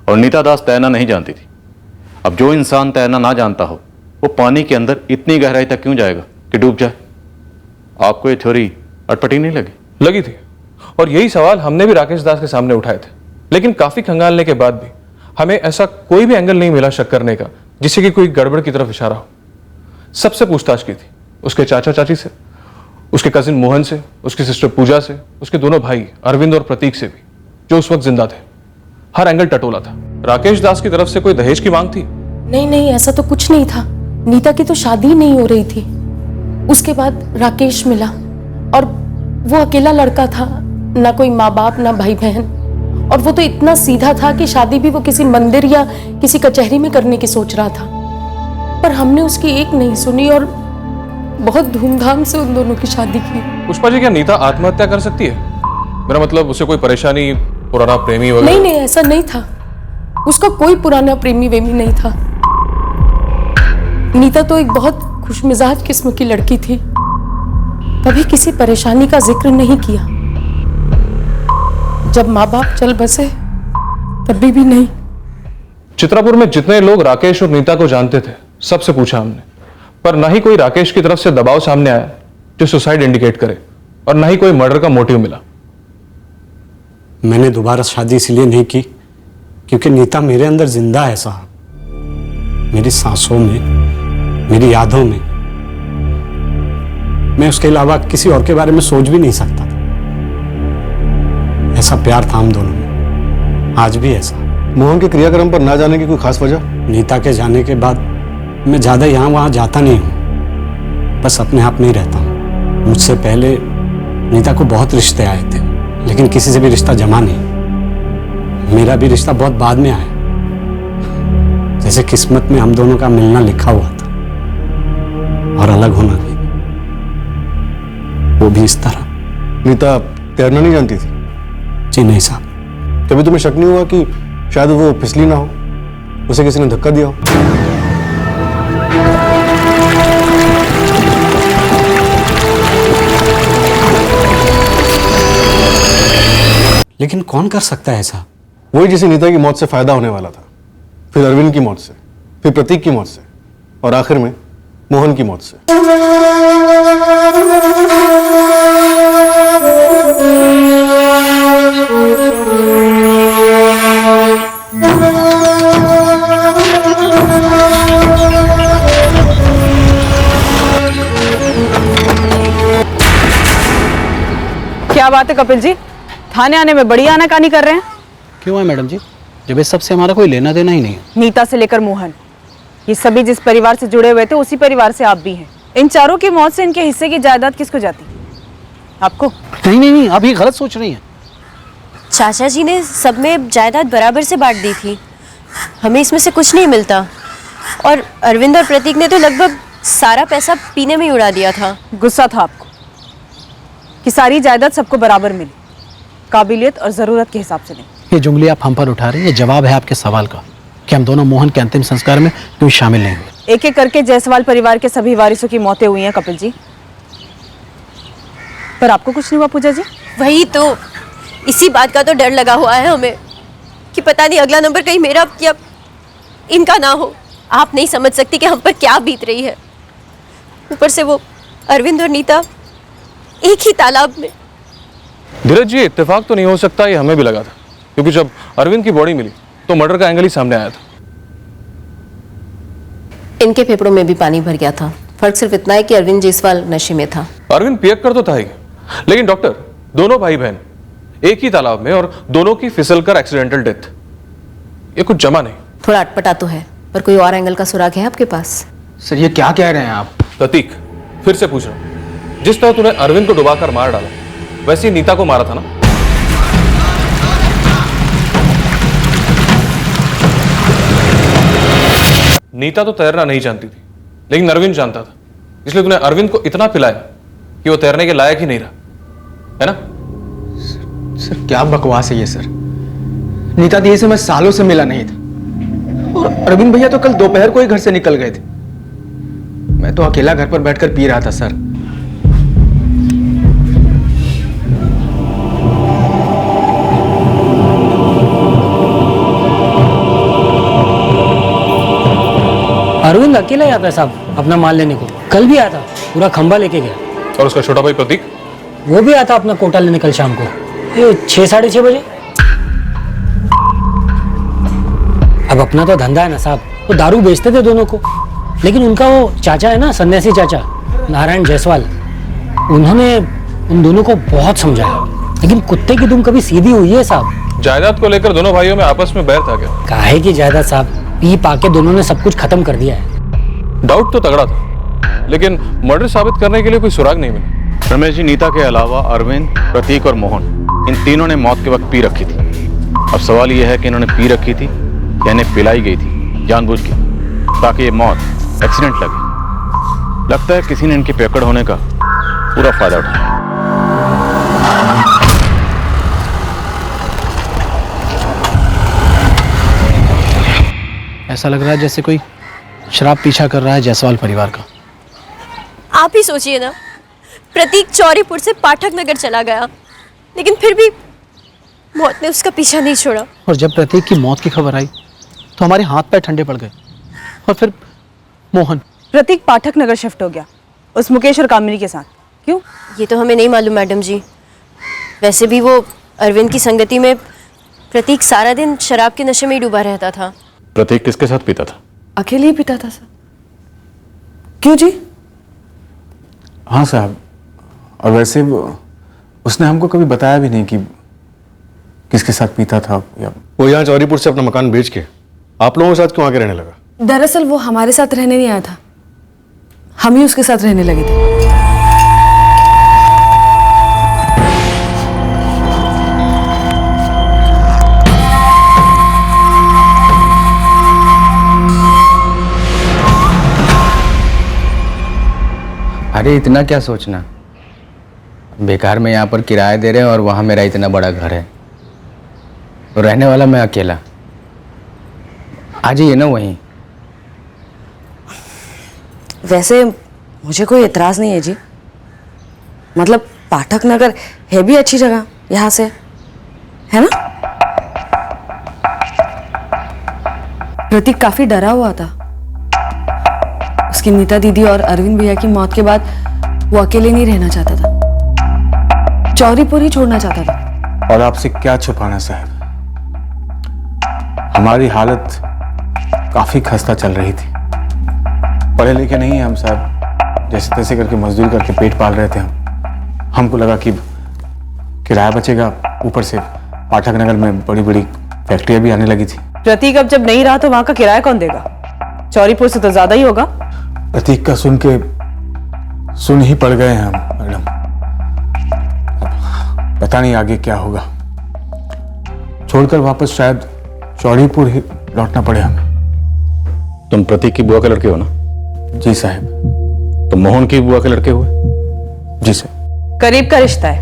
और नीता दास तैरना नहीं जानती थी। अब जो इंसान तैरना ना जानता हो वो पानी के अंदर इतनी गहराई तक क्यों जाएगा कि डूब जाए? आपको ये थ्योरी अटपटी नहीं लगी? लगी थी, और यही सवाल हमने भी राकेश दास के सामने उठाए थे, लेकिन काफी खंगालने के बाद भी हमें ऐसा कोई भी एंगल नहीं मिला शक करने का जिससे कि कोई गड़बड़ की तरफ इशारा हो। सबसे पूछताछ की थी, उसके चाचा चाची से, उसके कजिन मोहन से, उसकी सिस्टर पूजा से, उसके दोनों भाई अरविंद और प्रतीक से भी, जो उस वक्त जिंदा थे। हर एंगल टटोला था। राकेश दास की तरफ से कोई दहेज की मांग थी? नहीं, ऐसा तो कुछ नहीं था। नीता की तो शादी नहीं हो रही थी। उसके बाद राकेश मिला और वो अकेला लड़का था, ना कोई माँ बाप ना भाई बहन, और वो तो इतना सीधा था कि शादी भी वो किसी मंदिर या किसी कचहरी में करने की सोच रहा था। पर हमने उसकी एक नहीं सुनी और बहुत धूमधाम से उन दोनों की शादी की। पुष्पा जी, क्या नीता आत्महत्या कर सकती है? मेरा मतलब उसे कोई परेशानी, पुराना प्रेमी वगैरह? नहीं, ऐसा नहीं था। उसका कोई पुराना प्रेमी वेमी नहीं था। नीता तो एक बहुत खुशमिजाज किस्म की लड़की थी, कभी किसी परेशानी का जिक्र नहीं किया। जब माँ बाप चल बसे तभी भी नहीं। चित्रापुर में जितने लोग राकेश और नीता को जानते थे, सबसे पूछा हमने, पर ना ही कोई राकेश की तरफ से दबाव सामने आया जो सुसाइड इंडिकेट करे, और ना ही कोई मर्डर का मोटिव मिला। मैंने दोबारा शादी इसलिए नहीं की क्योंकि नीता मेरे अंदर जिंदा है साहब, मेरी सांसों में, मेरी यादों में। मैं उसके अलावा किसी और के बारे में सोच भी नहीं सकता था। ऐसा प्यार था हम दोनों में, आज भी ऐसा। मोहन के क्रियाक्रम पर ना जाने की कोई खास वजह? नीता के जाने के बाद मैं ज्यादा यहाँ वहाँ जाता नहीं हूँ, बस अपने आप में ही रहता हूँ। मुझसे पहले नीता को बहुत रिश्ते आए थे, लेकिन किसी से भी रिश्ता जमा नहीं। मेरा भी रिश्ता बहुत बाद में आया, जैसे किस्मत में हम दोनों का मिलना लिखा हुआ था और अलग होना नहीं, वो भी इस तरह। नीता तैरना नहीं जानती थी? जी नहीं साहब। कभी तुम्हें शक नहीं हुआ कि शायद वो फिसली ना हो, उसे किसी ने धक्का दिया हो? लेकिन कौन कर सकता है ऐसा? वही जिसे नीता की मौत से फायदा होने वाला था, फिर अरविंद की मौत से, फिर प्रतीक की मौत से, और आखिर में मोहन की मौत से। क्या बात है कपिल जी, थाने आने में बड़ी आनाकानी कर रहे हैं? क्यों है मैडम जी, जब इस सबसे हमारा कोई लेना देना ही नहीं है। नीता से लेकर मोहन, ये सभी जिस परिवार से जुड़े हुए थे उसी परिवार से आप भी हैं। इन चारों की मौत से इनके हिस्से की जायदाद किसको जाती? आपको? नहीं नहीं नहीं, आप ये गलत सोच रही हैं। चाचा जी ने सब में जायदाद बराबर से बांट दी थी, हमें इसमें से कुछ नहीं मिलता। और अरविंद और प्रतीक ने तो लगभग सारा पैसा पीने में ही उड़ा दिया था। गुस्सा था आपको कि सारी जायदाद सबको बराबर मिली, काबिलियत और जरूरत के हिसाब से नहीं। ये जुंगली आप हम पर उठा रहे हैं, ये जवाब है आपके सवाल का कि हम दोनों मोहन के अंतिम संस्कार में क्यों शामिल नहीं हुए। एक एक करके जायसवाल परिवार के सभी वारिसों की मौतें हुई हैं कपिल जी, पर आपको कुछ नहीं हुआ पूजा जी? वही तो, इसी बात का तो डर लगा हुआ है हमें कि पता नहीं अगला नंबर कहीं मेरा या इनका ना हो। आप नहीं समझ सकती कि हम पर क्या बीत रही है। ऊपर से वो अरविंद और नीता एक ही तालाब में। धीरज जी, इत्तेफाक तो नहीं हो सकता, ये हमें भी लगा था, क्योंकि जब अरविंद की बॉडी मिली तो मर्डर का एंगल ही सामने आया था। इनके फेफड़ों में भी पानी भर गया था, फर्क सिर्फ इतना है कि अरविंद जायसवाल नशे में था। अरविंद पियक्कर तो था ही, लेकिन डॉक्टर, दोनों भाई बहन एक ही तालाब में और दोनों की फिसलकर एक्सीडेंटल डेथ, ये कुछ जमा नहीं। थोड़ा अटपटा तो है, पर कोई और एंगल का सुराग है आपके पास? सर ये क्या कह रहे हैं आप? प्रतीक, फिर से पूछ रहा हूं, जिस तरह तूने अरविंद को डुबाकर मार डाला, वैसे ही नीता को मारा था ना? नीता तो तैरना नहीं जानती थी, लेकिन अरविंद जानता था, इसलिए तूने अरविंद को इतना पिलाया कि वो तैरने के लायक ही नहीं रहा, है ना? सर क्या बकवास है ये सर। नीता दी से मैं सालों से मिला नहीं था, और अरविंद भैया तो कल दोपहर को ही घर से निकल गए थे। मैं तो अकेला घर पर बैठकर पी रहा था सर। अरविंद अकेला ही आता है साहब अपना माल लेने को, कल भी आया था, पूरा खंबा लेके गया। और उसका छोटा भाई प्रतीक? वो भी आता अपना कोटा लेने कल शाम को 6 साढ़े 6 बजे। अब अपना तो धंधा है ना साहब, वो दारू बेचते थे दोनों को, लेकिन उनका वो चाचा है ना, सन्यासी चाचा नारायण जायसवाल, उन्होंने उन दोनों को बहुत समझाया, लेकिन कुत्ते की दुम कभी सीधी हुई है साहब। जायदाद को लेकर दोनों भाइयों में आपस में बैर था क्या? काहे की जायदाद साहब, पी पाके दोनों ने सब कुछ खत्म कर दिया है। डाउट तो तगड़ा था, लेकिन मर्डर साबित करने के लिए कोई सुराग नहीं मिला। रमेश जी, नीता के अलावा अरविंद, प्रतीक और मोहन, इन तीनों ने मौत के वक्त पी रखी थी। अब सवाल यह है कि इन्होंने पी रखी थी या इन्हें पिलाई गई थी जानबूझ के, ताकि ये मौत एक्सीडेंट लगे। लगता है किसी ने इनके पेकड़ होने का पूरा फायदा उठाया। ऐसा लग रहा है जैसे कोई शराब पीछा कर रहा है जायसवाल परिवार का। आप ही सोचिए ना, प्रतीक चौरीपुर से पाठक नगर चला गया, लेकिन फिर भी मौत ने उसका पीछा नहीं छोड़ा। और जब प्रतीक की मौत की खबर आई तो हमारे हाथ पैर ठंडे पड़ गए। और फिर मोहन। प्रतीक पाठक नगर शिफ्ट हो गया उस मुकेश और कामिनी के साथ। क्यों? ये तो हमें नहीं मालूम मैडम जी। वैसे भी वो अरविंद की संगति में प्रतीक सारा दिन शराब के नशे में ही डूबा रहता था। प्रतीक किसके साथ पीता था? अकेले ही पीता था सर। क्यों जी? हाँ साहब, और वैसे उसने हमको कभी बताया भी नहीं कि किसके साथ पीता था। या वो यहाँ चौरीपुर से अपना मकान बेच के आप लोगों के साथ क्यों आके रहने लगा? दरअसल वो हमारे साथ रहने नहीं आया था, हम ही उसके साथ रहने लगे थे। अरे इतना क्या सोचना, बेकार में यहाँ पर किराया दे रहे हैं और वहाँ मेरा इतना बड़ा घर है, तो रहने वाला मैं अकेला। आ जाइए ना वहीं। वैसे मुझे कोई एतराज नहीं है जी, मतलब पाठक नगर है भी अच्छी जगह यहाँ से, है ना? प्रतीक काफी डरा हुआ था। उसकी नीता दीदी और अरविंद भैया की मौत के बाद वो अकेले नहीं रहना चाहता था, चौरीपुर ही छोड़ना चाहता था। और आपसे क्या छुपाना साहब, हमारी हालत काफी खस्ता चल रही थी। पढ़े लिखे नहीं है हम साहब, जैसे तैसे करके मजदूरी करके पेट पाल रहे थे हम। हमको लगा कि किराया बचेगा, ऊपर से पाठक नगर में बड़ी बड़ी फैक्ट्रियां भी आने लगी थी। प्रतीक अब जब नहीं रहा तो वहां का किराया कौन देगा? चौरीपुर से तो ज्यादा ही होगा। प्रतीक का सुन ही पड़ गए हैं हम मैडम। पता नहीं आगे क्या होगा, छोड़कर वापस शायद चौड़ीपुर ही लौटना पड़े हमें। तुम प्रतीक की बुआ के लड़के हो ना? जी साहब। तुम मोहन की बुआ के लड़के हुए? जी सर। करीब का रिश्ता है,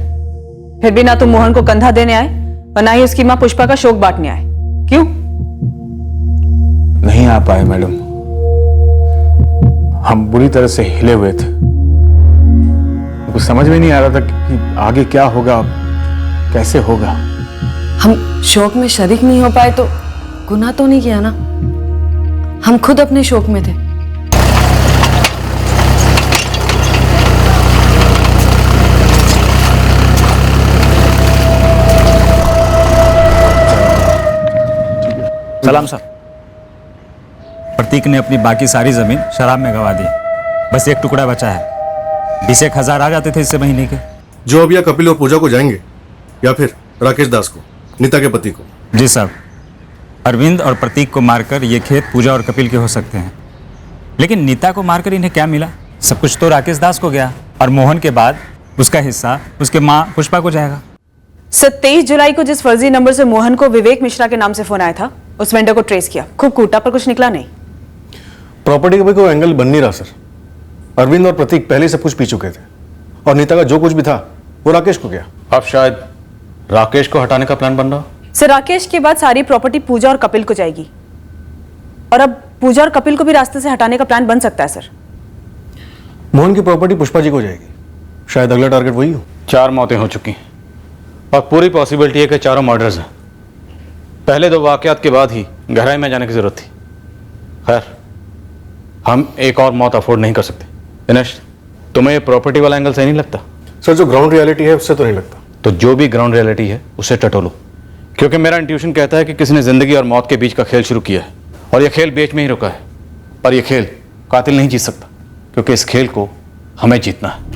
फिर भी ना तुम मोहन को कंधा देने आए और ना ही उसकी मां पुष्पा का शोक बांटने आए। क्यों? नहीं आ पाए मैडम, हम बुरी तरह से हिले हुए थे। कुछ समझ में नहीं आ रहा था कि आगे क्या होगा, कैसे होगा। हम शोक में शरीक नहीं हो पाए तो गुनाह तो नहीं किया ना, हम खुद अपने शोक में थे। सलाम साहब। प्रतीक ने अपनी बाकी सारी जमीन शराब में गंवा दी, बस एक टुकड़ा बचा है। 20,000 आ जाते थे इससे महीने के। जो अब या कपिल और पूजा को जाएंगे या फिर राकेश दास को, नीता के पति को? जी साहब, अरविंद और प्रतीक को मारकर ये खेत पूजा और कपिल के हो सकते हैं, लेकिन नीता को मारकर इन्हें क्या मिला? सब कुछ तो राकेश दास को गया, और मोहन के बाद उसका हिस्सा उसके माँ पुष्पा को जाएगा। 23 जुलाई को जिस फर्जी नंबर से मोहन को विवेक मिश्रा के नाम से फोन आया था, उस वेंडर को ट्रेस किया, खूब कूटा पर कुछ निकला नहीं। प्रॉपर्टी का भी कोई एंगल बन नहीं रहा सर। अरविंद और प्रतीक पहले सब कुछ पी चुके थे, और नीता का जो कुछ भी था वो राकेश को गया। अब शायद राकेश को हटाने का प्लान बन रहा। सर, राकेश के बाद सारी प्रॉपर्टी पूजा और कपिल को जाएगी, और अब पूजा और कपिल को भी रास्ते से हटाने का प्लान बन सकता है सर। मोहन की प्रॉपर्टी पुष्पा जी को जाएगी, शायद अगला टारगेट वही हो। 4 मौतें हो चुकी हैं और पूरी पॉसिबिलिटी है कि चारों मर्डर्स हैं। पहले 2 वाकयात के बाद ही गहराई में जाने की जरूरत थी। खैर, हम एक और मौत अफोर्ड नहीं कर सकते। दिनेश, तुम्हें ये प्रॉपर्टी वाला एंगल सही नहीं लगता? सर, जो ग्राउंड रियलिटी है उससे तो नहीं लगता। तो जो भी ग्राउंड रियलिटी है उसे टटोलो, क्योंकि मेरा इंट्यूशन कहता है कि किसी ने जिंदगी और मौत के बीच का खेल शुरू किया है, और यह खेल बीच में ही रुका है। पर यह खेल कातिल नहीं जीत सकता, क्योंकि इस खेल को हमें जीतना है।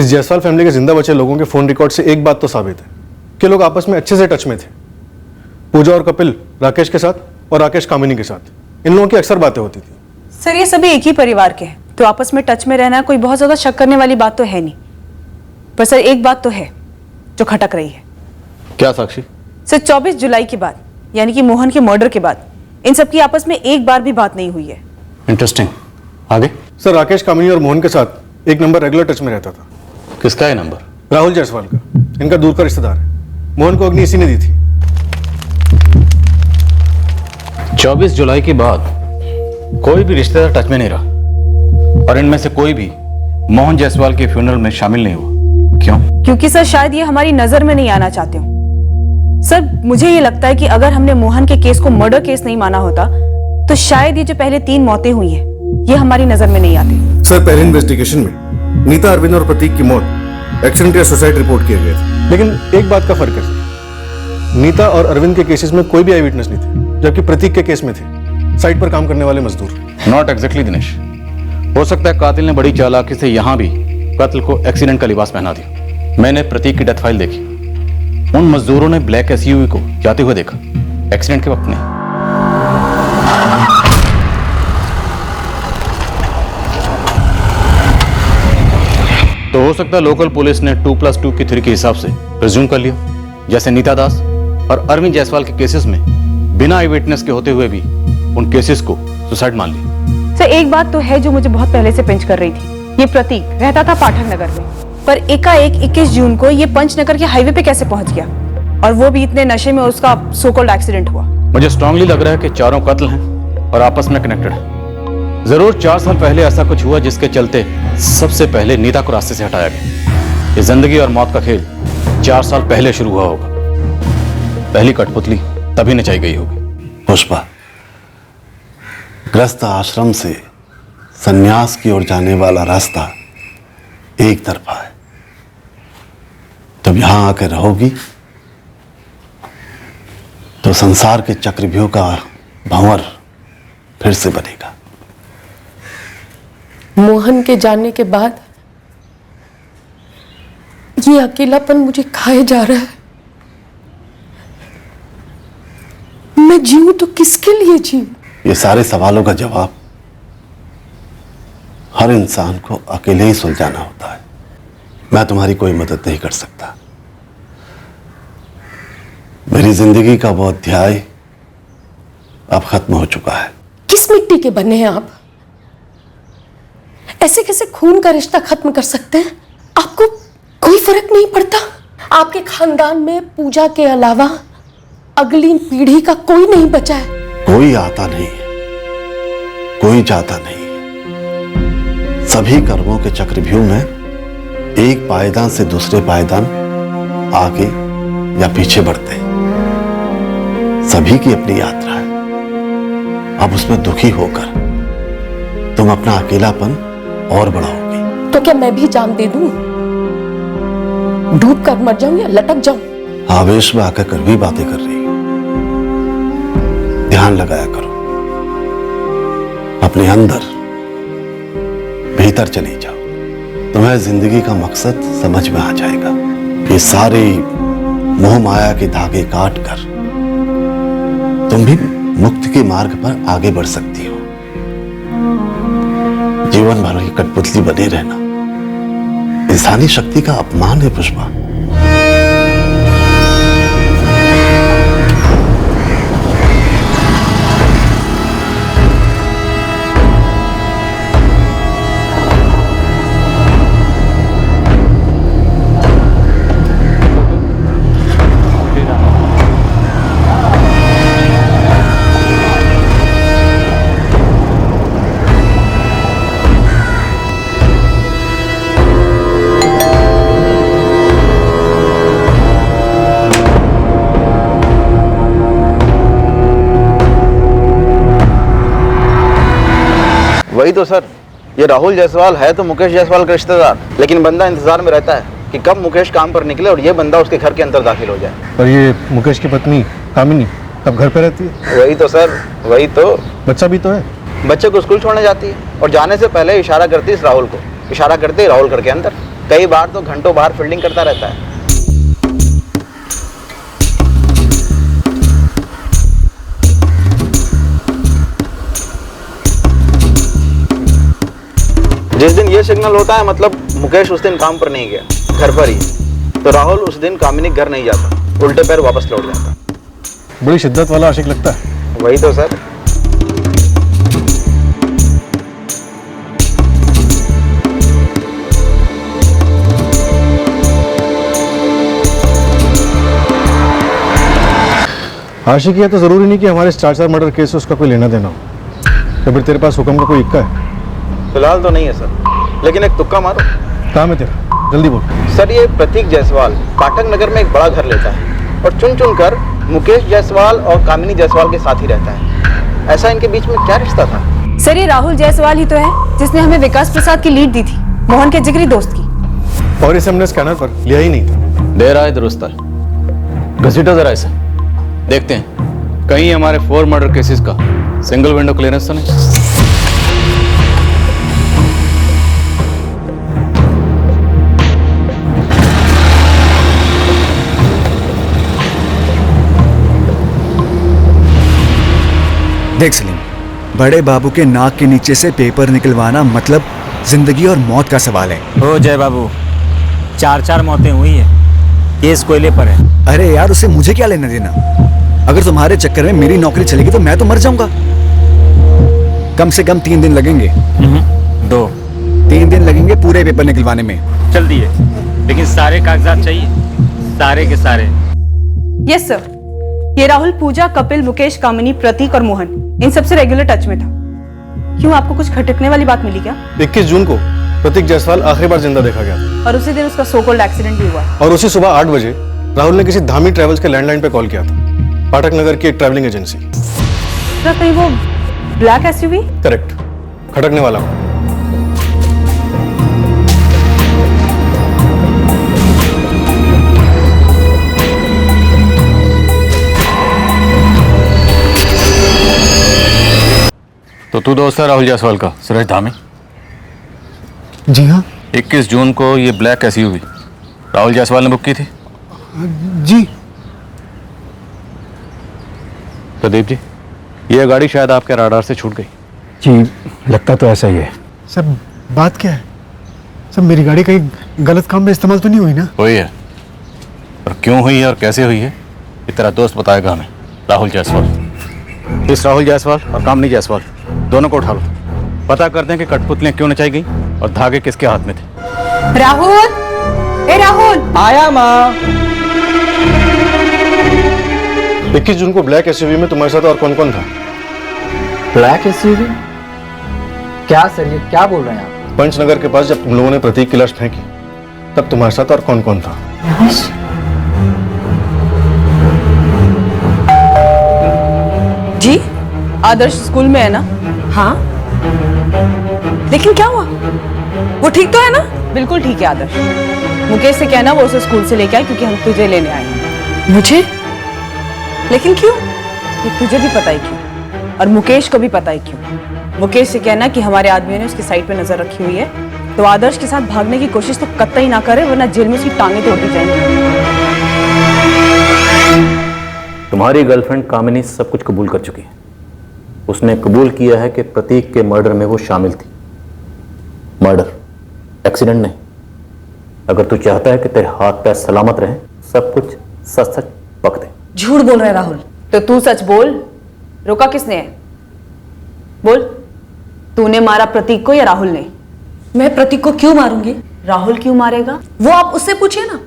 इस जायसवाल फैमिली के जिंदा बचे लोगों के फोन रिकॉर्ड से एक बात तो साबित है कि लोग आपस में अच्छे से टच में थे। पूजा और कपिल राकेश के साथ और राकेश कामिनी के साथ इन लोगों की अक्सर बातें होती थी। सर ये सभी एक ही परिवार के हैं, तो आपस में टच में रहना कोई बहुत ज्यादा शक करने वाली बात तो है नहीं। पर सर एक बात तो है जो खटक रही है। क्या साक्षी? सर 24 जुलाई के बाद यानी कि मोहन के मर्डर के बाद इन सबकी आपस में एक बार भी बात नहीं हुई है। इंटरेस्टिंग। आगे? सर राकेश कामिनी और मोहन के साथ एक नंबर रेगुलर टच में रहता था। किसका है नंबर? राहुल जायसवाल का, इनका दूर का रिश्तेदार है। मोहन को अग्नि इसी ने दी थी। 24 जुलाई के बाद कोई भी रिश्तेदार टच में नहीं रहा और इनमें से कोई भी मोहन जायसवाल के फ्यूनरल में शामिल नहीं हुआ। क्यों? क्योंकि सर शायद ये हमारी नजर में नहीं आना चाहते हो। सर मुझे ये लगता है कि अगर हमने मोहन के केस को मर्डर केस नहीं माना होता तो शायद ये जो पहले 3 मौतें हुई हैं ये हमारी नजर में नहीं आती। सर पहले इन्वेस्टिगेशन में नीता, अरविंद और प्रतीक की मौत एक्सीडेंट या सुसाइड रिपोर्ट किए गए थे, लेकिन एक बात का फर्क है सर, नीता और अरविंद के केसेस में कोई भी आई विटनेस नहीं थे, जबकि प्रतीक के केस में थे साइट पर काम करने वाले मजदूर। नॉट एग्जैक्टली दिनेश, हो सकता है कातिल ने बड़ी चालाकी से यहां भी कत्ल को एक्सीडेंट का लिबास पहना दिया। मैंने प्रतीक की डेथ फाइल देखी, उन मजदूरों ने ब्लैक एसयूवी को जाते हुए देखा, एक्सीडेंट के वक्त नहीं। तो हो सकता है लोकल पुलिस ने 2+2 की थ्योरी के हिसाब से प्रिज्यूम कर लिया, जैसे नीता दास और अरविंद जायसवाल के केसेस में बिना आई विटनेस के होते हुए भी उन केसेस को सुसाइड मान लिया। सर एक बात तो है जो मुझे बहुत पहले से पिंच कर रही थी, ये प्रतीक रहता था पाठक नगर में, पर एकाएक 21 जून को ये पंचनगर के हाईवे पे कैसे पहुंच गया, और वो भी इतने नशे में उसका सो कॉल्ड एक्सीडेंट हुआ। मुझे स्ट्रांगली लग रहा है कि चारों कत्ल हैं और आपस में कनेक्टेड है। जरूर 4 साल पहले ऐसा कुछ हुआ जिसके चलते सबसे पहले नीता को रास्ते से हटाया गया। ये जिंदगी और मौत का खेल 4 साल पहले शुरू हुआ होगा। पहली कठपुतली तभी नचाई गई होगी। पुष्पा, ग्रस्त आश्रम से सन्यास की ओर जाने वाला रास्ता एक तरफा है। जब यहां आकर रहोगी तो संसार के चक्रव्यूह का भंवर फिर से बनेगा। मोहन के जाने के बाद ये अकेलापन मुझे खाए जा रहा है। मैं जीऊं तो किसके लिए जीऊं? ये सारे सवालों का जवाब हर इंसान को अकेले ही सुलझाना होता है। मैं तुम्हारी कोई मदद नहीं कर सकता। मेरी जिंदगी का वो अध्याय अब खत्म हो चुका है। किस मिट्टी के बने हैं आप? ऐसे कैसे खून का रिश्ता खत्म कर सकते हैं? आपको कोई फर्क नहीं पड़ता? आपके खानदान में पूजा के अलावा अगली पीढ़ी का कोई नहीं बचा है। कोई आता नहीं है, कोई जाता नहीं है। सभी कर्मों के चक्रव्यूह में एक पायदान से दूसरे पायदान आगे या पीछे बढ़ते हैं। सभी की अपनी यात्रा है। अब उसमें दुखी होकर तुम अपना अकेलापन और बढ़ाओगी। तो क्या मैं भी जान दे दूं? डूब कर मर जाऊं या लटक जाऊं? आवेश में आकर कड़वी बातें कर रही हो। ध्यान लगाया करो। अपने अंदर भीतर चली जाओ, तुम्हें जिंदगी का मकसद समझ में आ जाएगा। ये सारे मोह माया के धागे काट कर तुम भी मुक्ति के मार्ग पर आगे बढ़ सकती हो। जीवन भर की कठपुतली बने रहना इंसानी शक्ति का अपमान है पुष्पा। वही तो सर, ये राहुल जायसवाल है तो मुकेश जायसवाल का रिश्तेदार, लेकिन बंदा इंतजार में रहता है कि कब मुकेश काम पर निकले और ये बंदा उसके घर के अंदर दाखिल हो जाए। और ये मुकेश की पत्नी कामिनी कब घर पे रहती है? वही तो सर, वही तो। बच्चा भी तो है। बच्चे को स्कूल छोड़ने जाती है और जाने से पहले इशारा करती है इस राहुल को, इशारा करते ही राहुल घर के अंदर। कई बार तो घंटों बाहर फील्डिंग करता रहता है। जिस दिन ये सिग्नल होता है मतलब मुकेश उस दिन काम पर नहीं गया, घर पर ही। तो राहुल उस दिन कामिनी घर नहीं जाता, उल्टे पैर वापस लौट जाता। बड़ी शिद्दत वाला आशिक लगता है। वही तो सर। आशिक है तो जरूरी नहीं कि हमारे 4 मर्डर केस से उसका कोई लेना देना हो। तो फिर तेरे पास हुक्म का कोई इक्का है? फिलहाल तो नहीं है सर, लेकिन एक तुक्का मारो। काम है तेरा, जल्दी बोल। सर ये प्रतीक जायसवाल पाठक नगर में एक बड़ा घर लेता है और चुन चुन कर मुकेश जायसवाल और कामिनी जायसवाल के साथ ही रहता है। ऐसा इनके बीच में क्या रिश्ता था? सर ये राहुल जायसवाल ही तो है जिसने हमें विकास प्रसाद की लीड दी थी, मोहन के जिगरी दोस्त की। और इसे हमने स्कैनर पर लिया ही नहीं था। दे रहा है दुरुस्त है। घसीटो जरा इसे, देखते हैं कहीं हमारे 4 मर्डर केसेस का सिंगल विंडो क्लियरेंस तो नहीं। देख सलीम, बड़े बाबू के नाक के नीचे से पेपर निकलवाना मतलब जिंदगी और मौत का सवाल है। ओ जय बाबू, 4 मौतें हुई है, केस कोयले पर है। अरे यार उसे मुझे क्या लेना देना? अगर तुम्हारे चक्कर में मेरी नौकरी चलेगी तो मैं तो मर जाऊंगा। कम से कम 3 दिन लगेंगे। 3 दिन लगेंगे पूरे पेपर निकलवाने में। चल दिए, लेकिन सारे कागजात चाहिए, सारे के सारे। Yes sir. ये राहुल पूजा, कपिल, मुकेश, कामिनी, प्रतीक और मोहन इन सबसे रेगुलर टच में था। क्यों, आपको कुछ खटकने वाली बात मिली क्या? 21 जून को प्रतीक जायसवाल आखिरी बार जिंदा देखा गया और उसी दिन उसका सो कॉल्ड एक्सीडेंट भी हुआ। और उसी सुबह 8 बजे राहुल ने किसी धामी ट्रेवल्स के लैंडलाइन पे कॉल किया था, पाठक नगर की एक ट्रैवलिंग एजेंसी। सर कहीं वो ब्लैक एसयूवी? करेक्ट, खटकने वाला हो। तो तू दोस्त है राहुल जायसवाल का, सुरेश धामी? जी हाँ। 21 जून को ये ब्लैक एसयूवी राहुल जायसवाल ने बुक की थी? जी। प्रदीप जी, ये गाड़ी शायद आपके राडार से छूट गई। जी, लगता तो ऐसा ही है। सब बात क्या है? सब मेरी गाड़ी कहीं गलत काम में इस्तेमाल तो नहीं हुई ना? हुई है, और क्यों हुई है और कैसे हुई है ये तेरा दोस्त बताएगा हमें, राहुल जायसवाल। इस राहुल जायसवाल और कामिनी जायसवाल दोनों को उठा लो, पता करते हैं कि कठपुतलियां क्यों नचाई गई और धागे किसके हाथ में थे। राहुल, ए राहुल। आया माँ। 21 जून को ब्लैक एसयूवी में तुम्हारे साथ और कौन कौन था? Black SUV? क्या सर, ये क्या बोल रहे हैं आप? पंचनगर के पास जब तुम लोगों ने प्रतीक की लाश फेंकी तब तुम्हारे साथ और कौन कौन था? जी, आदर्श स्कूल में है ना? हाँ। लेकिन क्या हुआ? वो ठीक तो है ना? बिल्कुल ठीक है आदर्श। मुकेश से कहना वो उसे स्कूल से लेके आए, क्योंकि हम तुझे लेने आए हैं। मुझे? लेकिन क्यों? ये तुझे भी पता है क्यों, और मुकेश को भी पता है क्यों। मुकेश से कहना कि हमारे आदमियों ने उसकी साइड पे नजर रखी हुई है, तो आदर्श के साथ भागने की कोशिश तो कतई ना करे, वरना जेल में उसकी टांगें तोड़ दी जाएंगी। तुम्हारी गर्लफ्रेंड कामिनी सब कुछ कबूल कर चुकी है। उसने कबूल किया है कि प्रतीक के मर्डर में वो शामिल थी। मर्डर, एक्सीडेंट नहीं। अगर तू चाहता है कि तेरे हाथ पैर सलामत रहे, सब कुछ सच सच पक दे। झूठ बोल रहा है राहुल। तो तू सच बोल, रोका किसने है? बोल, तूने मारा प्रतीक को या राहुल ने? मैं प्रतीक को क्यों मारूंगी? राहुल क्यों मारेगा? वो आप उससे पूछिए ना।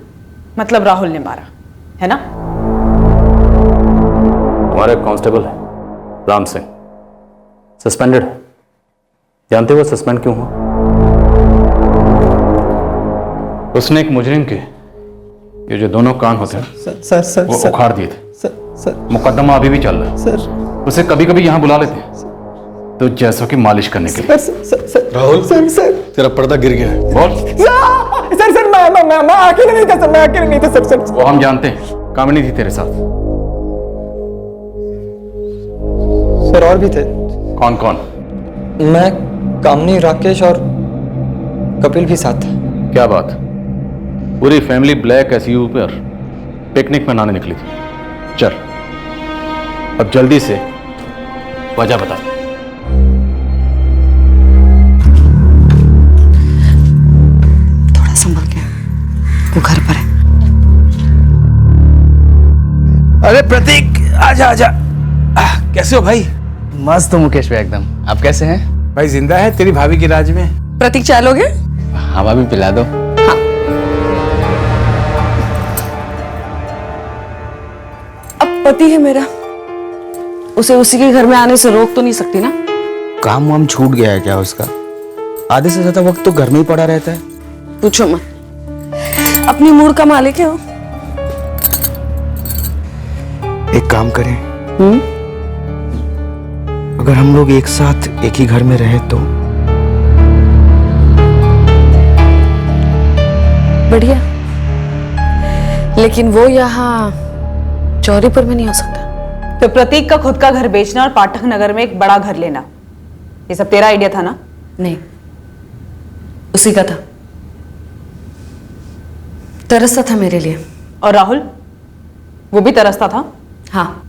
मतलब राहुल ने मारा है ना? तुम्हारे कांस्टेबल है राम सिंह, सस्पेंडेड है। जानते हो सस्पेंड क्यों हुआ? उसने एक मुजरिम के ये जो दोनों कान होते हैं सर वो उखाड़ दिए थे। मुकदमा अभी भी चल रहा है। सर उसे कभी कभी यहाँ बुला लेते हैं तो जैसों की मालिश करने के लिए। राहुल, सर तेरा पर्दा गिर गया है। बोल। सर मैं अकेले नहीं था सर, मैं अकेले नहीं था सर। वो हम जानते हैं, कामिनी थी तेरे साथ। सर और भी थे। कौन कौन? मैं, कामिनी, राकेश और कपिल भी साथ थे। क्या बात? पूरी फैमिली ब्लैक एसयूवी पर पिकनिक मनाने निकली थी। चल अब जल्दी से वजह बता। थोड़ा संभल के, वो घर पर है। अरे प्रतीक, आजा आजा। कैसे हो भाई? मस्त हो मुकेश भाई एकदम। आप कैसे हैं? भाई जिंदा है तेरी भाभी की राज में। प्रतीक चाय लोगे? हवा भी पिला दो। अब पति है मेरा, उसे उसी के घर में आने से रोक तो नहीं सकती ना। काम वाम छूट गया है क्या उसका? आधे से ज्यादा वक्त तो घर में ही पड़ा रहता है। पूछो मत, अपनी मूड का मालिक है वो। एक काम करें, अगर हम लोग एक साथ एक ही घर में रहे तो? बढ़िया, लेकिन वो यहाँ चौरीपुर में नहीं हो सकता। तो प्रतीक का खुद का घर बेचना और पाठक नगर में एक बड़ा घर लेना, ये सब तेरा आइडिया था ना? नहीं, उसी का था। तरसता था मेरे लिए। और राहुल, वो भी तरसता था? हाँ,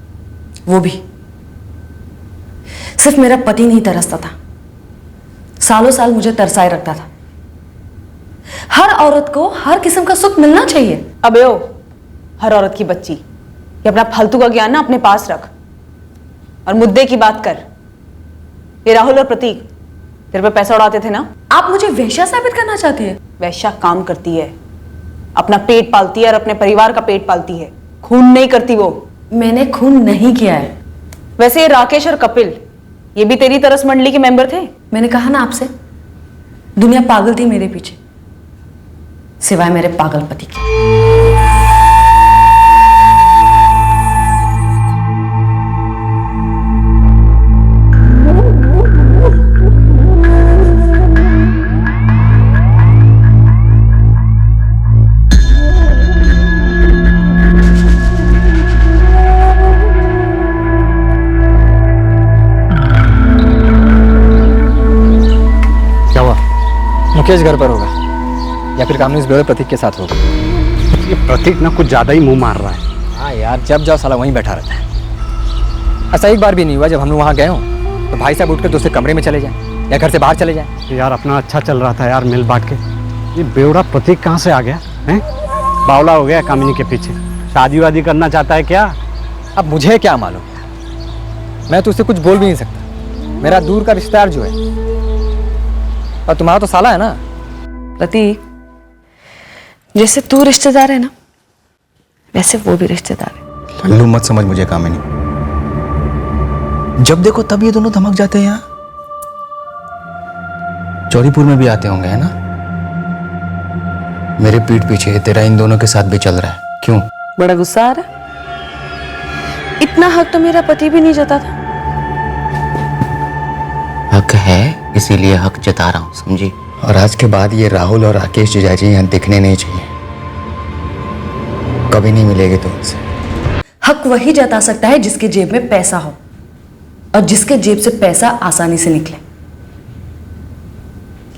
वो भी। सिर्फ मेरा पति नहीं तरसता था, सालों साल मुझे तरसाए रखता था। हर औरत को हर किस्म का सुख मिलना चाहिए। अबे ओ, हर औरत की बच्ची, ये अपना फालतू का ज्ञान ना अपने पास रख और मुद्दे की बात कर। ये राहुल और प्रतीक तेरे पे पैसा उड़ाते थे ना? आप मुझे वेश्या साबित करना चाहती है? वेश्या काम करती है, अपना पेट पालती है और अपने परिवार का पेट पालती है, खून नहीं करती वो। मैंने खून नहीं किया है। वैसे ये राकेश और कपिल, ये भी तेरी तरस मंडली के मेंबर थे। मैंने कहा ना आपसे, दुनिया पागल थी मेरे पीछे, सिवाय मेरे पागल पति के। मुकेश घर पर होगा या फिर कामनी इस प्रतीक के साथ होगा। ये प्रतीक ना कुछ ज्यादा ही मुंह मार रहा है। हाँ यार, जब जाओ साला वहीं बैठा रहता है। ऐसा एक बार भी नहीं हुआ जब हम लोग वहाँ गए हों तो भाई साहब उठकर दूसरे कमरे में चले जाएं या घर से बाहर चले जाएं। यार अपना अच्छा चल रहा था यार, मिल बांट के। ये बेवड़ा प्रतीक कहाँ से आ गया है? बावला हो गया कामिनी के पीछे। शादी वादी करना चाहता है क्या? अब मुझे क्या मालूम, मैं तो उससे कुछ बोल भी नहीं सकता। मेरा दूर का रिश्तेदार जो है, और तुम्हारा तो साला है ना। प्रतीक, जैसे तू रिश्तेदार है ना, वैसे वो भी रिश्तेदार है। लल्लू मत समझ मुझे कामिनी, जब देखो तब ये दोनों धमक जाते हैं यहाँ। चौरीपुर में भी आते होंगे है ना? मेरे पीठ पीछे तेरा इन दोनों के साथ भी चल रहा है, क्यों? बड़ा गुस्सा आ रहा? इतना हक तो मेरा पति भी नहीं जता था। हक है, इसीलिए हक जता रहा हूं, समझी? और आज के बाद ये राहुल और राकेश जीजाजी यहाँ दिखने नहीं चाहिए, कभी नहीं मिलेगी तुमसे। हक वही जता सकता है जिसके जेब में पैसा हो और जिसके जेब से पैसा आसानी से निकले।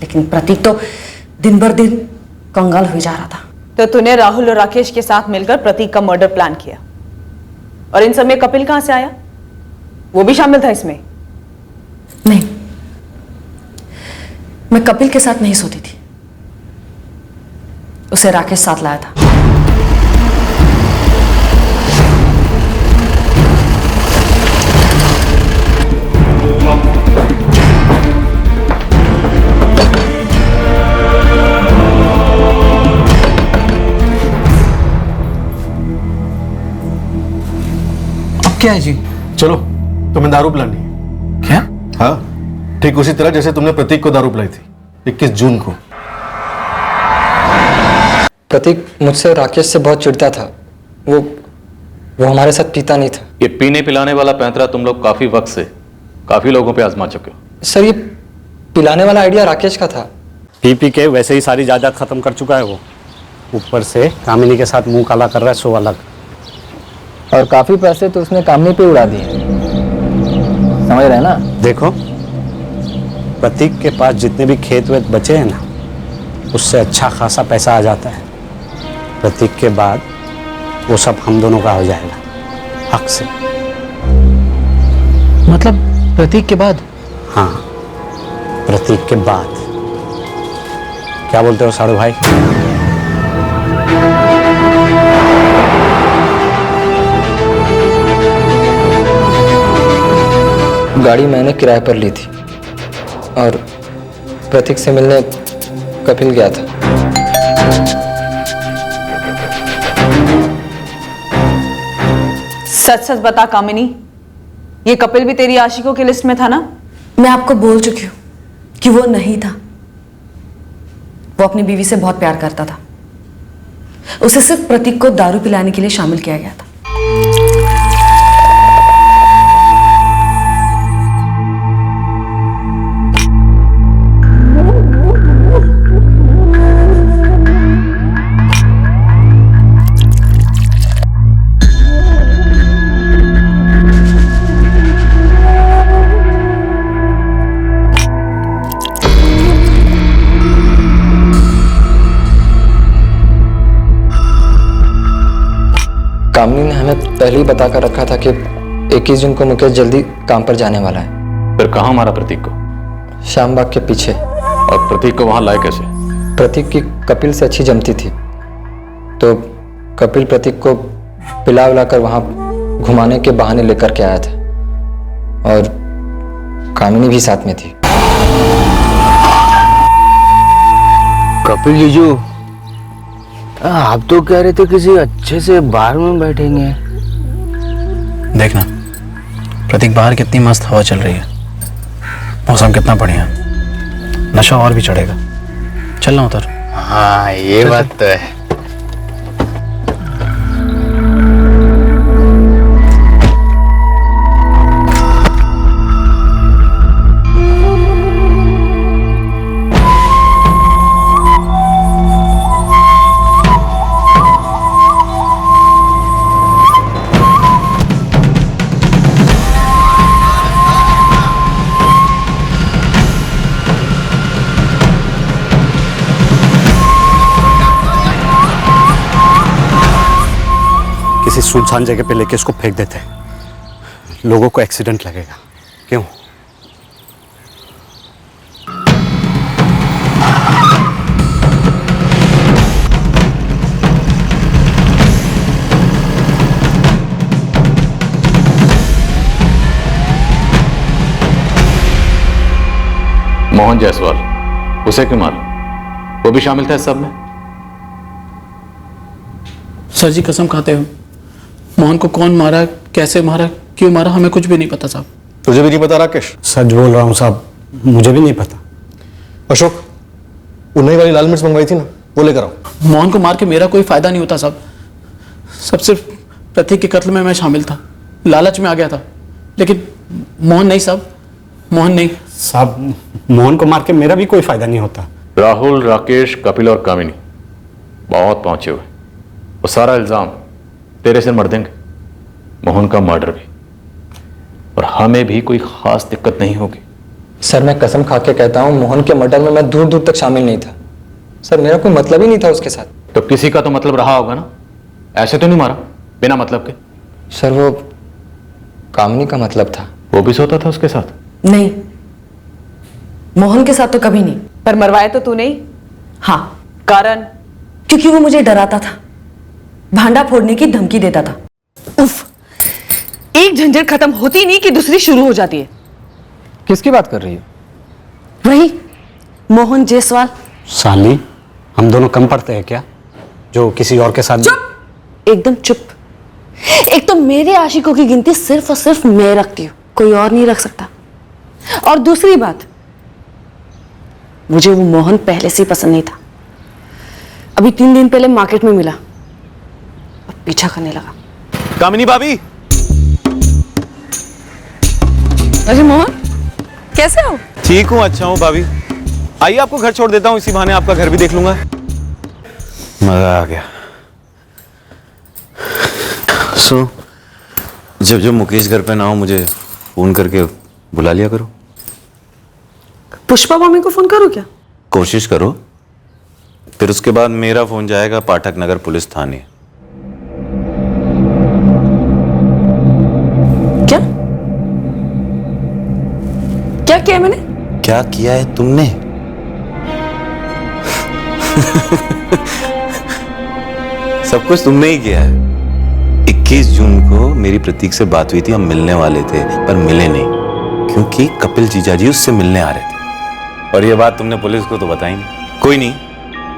लेकिन प्रतीक तो दिन भर दिन कंगाल हो जा रहा था। तो तूने राहुल और राकेश के साथ मिलकर प्रतीक का मर्डर प्लान किया, और इन सब में कपिल कहां से आया? वो भी शामिल था इसमें? नहीं, मैं कपिल के साथ नहीं सोती थी, उसे राकेश साथ लाया था। अब क्या है जी? चलो, तुम्हें दारू पिलानी है। क्या? हाँ, ठीक उसी तरह जैसे तुमने प्रतीक को दारू पिलाई थी 21 जून को। प्रतीक मुझसे और राकेश से बहुत चिढ़ता था। वो हमारे साथ पीता नहीं था। ये पीने पिलाने वाला पैंतरा तुम लोग काफी वक्त से काफी लोगों पे आजमा चुके हो। सर, ये पिलाने वाला आइडिया राकेश का था। पी पी के वैसे ही सारी जायदाद खत्म कर चुका है वो, ऊपर से कामिनी के साथ मुंह काला कर रहा है 100 अलग। और काफी पैसे तो उसने कामनी पे उड़ा दिए, समझ रहे हैं ना? देखो, प्रतीक के पास जितने भी खेत वेत बचे हैं ना, उससे अच्छा खासा पैसा आ जाता है। प्रतीक के बाद वो सब हम दोनों का हो जाएगा, हक से। मतलब प्रतीक के बाद? हाँ, प्रतीक के बाद। क्या बोलते हो साड़ू भाई? गाड़ी मैंने किराए पर ली थी और प्रतीक से मिलने कपिल गया था। सच सच बता कामिनी, ये कपिल भी तेरी आशिकों की लिस्ट में था ना? मैं आपको बोल चुकी हूं कि वो नहीं था। वो अपनी बीवी से बहुत प्यार करता था। उसे सिर्फ प्रतीक को दारू पिलाने के लिए शामिल किया गया था। कामिनी ने हमें पहले ही बताकर रखा था कि 21 जून को मुकेश जल्दी काम पर जाने वाला है। फिर कहाँ मारा प्रतीक को? श्यामबाग के पीछे। और प्रतीक को वहां लाए कैसे? प्रतीक की कपिल से अच्छी जमती थी, तो कपिल प्रतीक को पिला विलाकर वहां घुमाने के बहाने लेकर के आया था और कामिनी भी साथ में थी। कपिल जीजू, आप तो कह रहे थे किसी अच्छे से बार में बैठेंगे। देखना प्रतीक, बाहर कितनी मस्त हवा चल रही है, मौसम कितना बढ़िया, नशा और भी चढ़ेगा। चलना उधर। हाँ, ये बात तो है। किसी सुनसान जगह पे लेके इसको फेंक देते हैं, लोगों को एक्सीडेंट लगेगा। क्यों? मोहन जायसवाल, उसे क्यों मारा? वो भी शामिल था इस सब में? सर जी कसम खाते हो, मोहन को कौन मारा, कैसे मारा, क्यों मारा, हमें कुछ भी नहीं पता साहब। तुझे भी नहीं पता राकेश? सच बोल रहा हूँ साहब, मुझे भी नहीं पता। अशोक, वो नई वाली लाल मिर्च मंगवाई थी ना, वो लेकर आओ। मोहन को मार के मेरा कोई फायदा नहीं होता साहब। सब सिर्फ प्रतीक के कत्ल में मैं शामिल था, लालच में आ गया था, लेकिन मोहन नहीं साहब, मोहन नहीं। साहब, मोहन को मार के मेरा भी कोई फायदा नहीं होता। राहुल, राकेश, कपिल और कामिनी बहुत पहुंचे हुए, वो सारा इल्जाम तेरे से मर देंगे, मोहन का मर्डर भी, और हमें भी कोई खास दिक्कत नहीं होगी। सर मैं कसम खा के कहता हूँ, मोहन के मर्डर में मैं दूर दूर तक शामिल नहीं था। सर मेरा कोई मतलब ही नहीं था उसके साथ। तो किसी का तो मतलब रहा होगा ना, ऐसे तो नहीं मारा बिना मतलब के। सर वो कामिनी का मतलब था। वो भी सोता था उसके साथ? नहीं, मोहन के साथ तो कभी नहीं। पर मरवाया तो तूने ही। हाँ। कारण? क्योंकि वो मुझे डराता था, भांडा फोड़ने की धमकी देता था। उफ, एक झंझट खत्म होती नहीं कि दूसरी शुरू हो जाती है। किसकी बात कर रही है? वही मोहन जायसवाल। साली, हम दोनों कम पड़ते हैं क्या जो किसी और के साथ? चुप, एकदम चुप। एक तो मेरे आशिकों की गिनती सिर्फ और सिर्फ मैं रखती हूं, कोई और नहीं रख सकता। और दूसरी बात, मुझे वो मोहन पहले से ही पसंद नहीं था। अभी 3 दिन पहले मार्केट में मिला और पीछा करने लगा। कामिनी भाभी। अरे मोहन, कैसे हो? ठीक हूँ, अच्छा हूँ भाभी। आइए आपको घर छोड़ देता हूँ, इसी बहाने आपका घर भी देख लूंगा। मजा आ गया। सो जब जब मुकेश घर पे ना हो मुझे फोन करके बुला लिया करो। पुष्पा मामी को फोन करो क्या? कोशिश करो। फिर उसके बाद मेरा फोन जाएगा पाठक नगर पुलिस थाने। क्या क्या किया मैंने? क्या किया है तुमने? सब कुछ तुमने ही किया है। 21 जून को मेरी प्रतीक से बात हुई थी, हम मिलने वाले थे पर मिले नहीं क्योंकि कपिल जीजाजी उससे मिलने आ रहे थे। और ये बात तुमने पुलिस को तो बताई नहीं। कोई नहीं,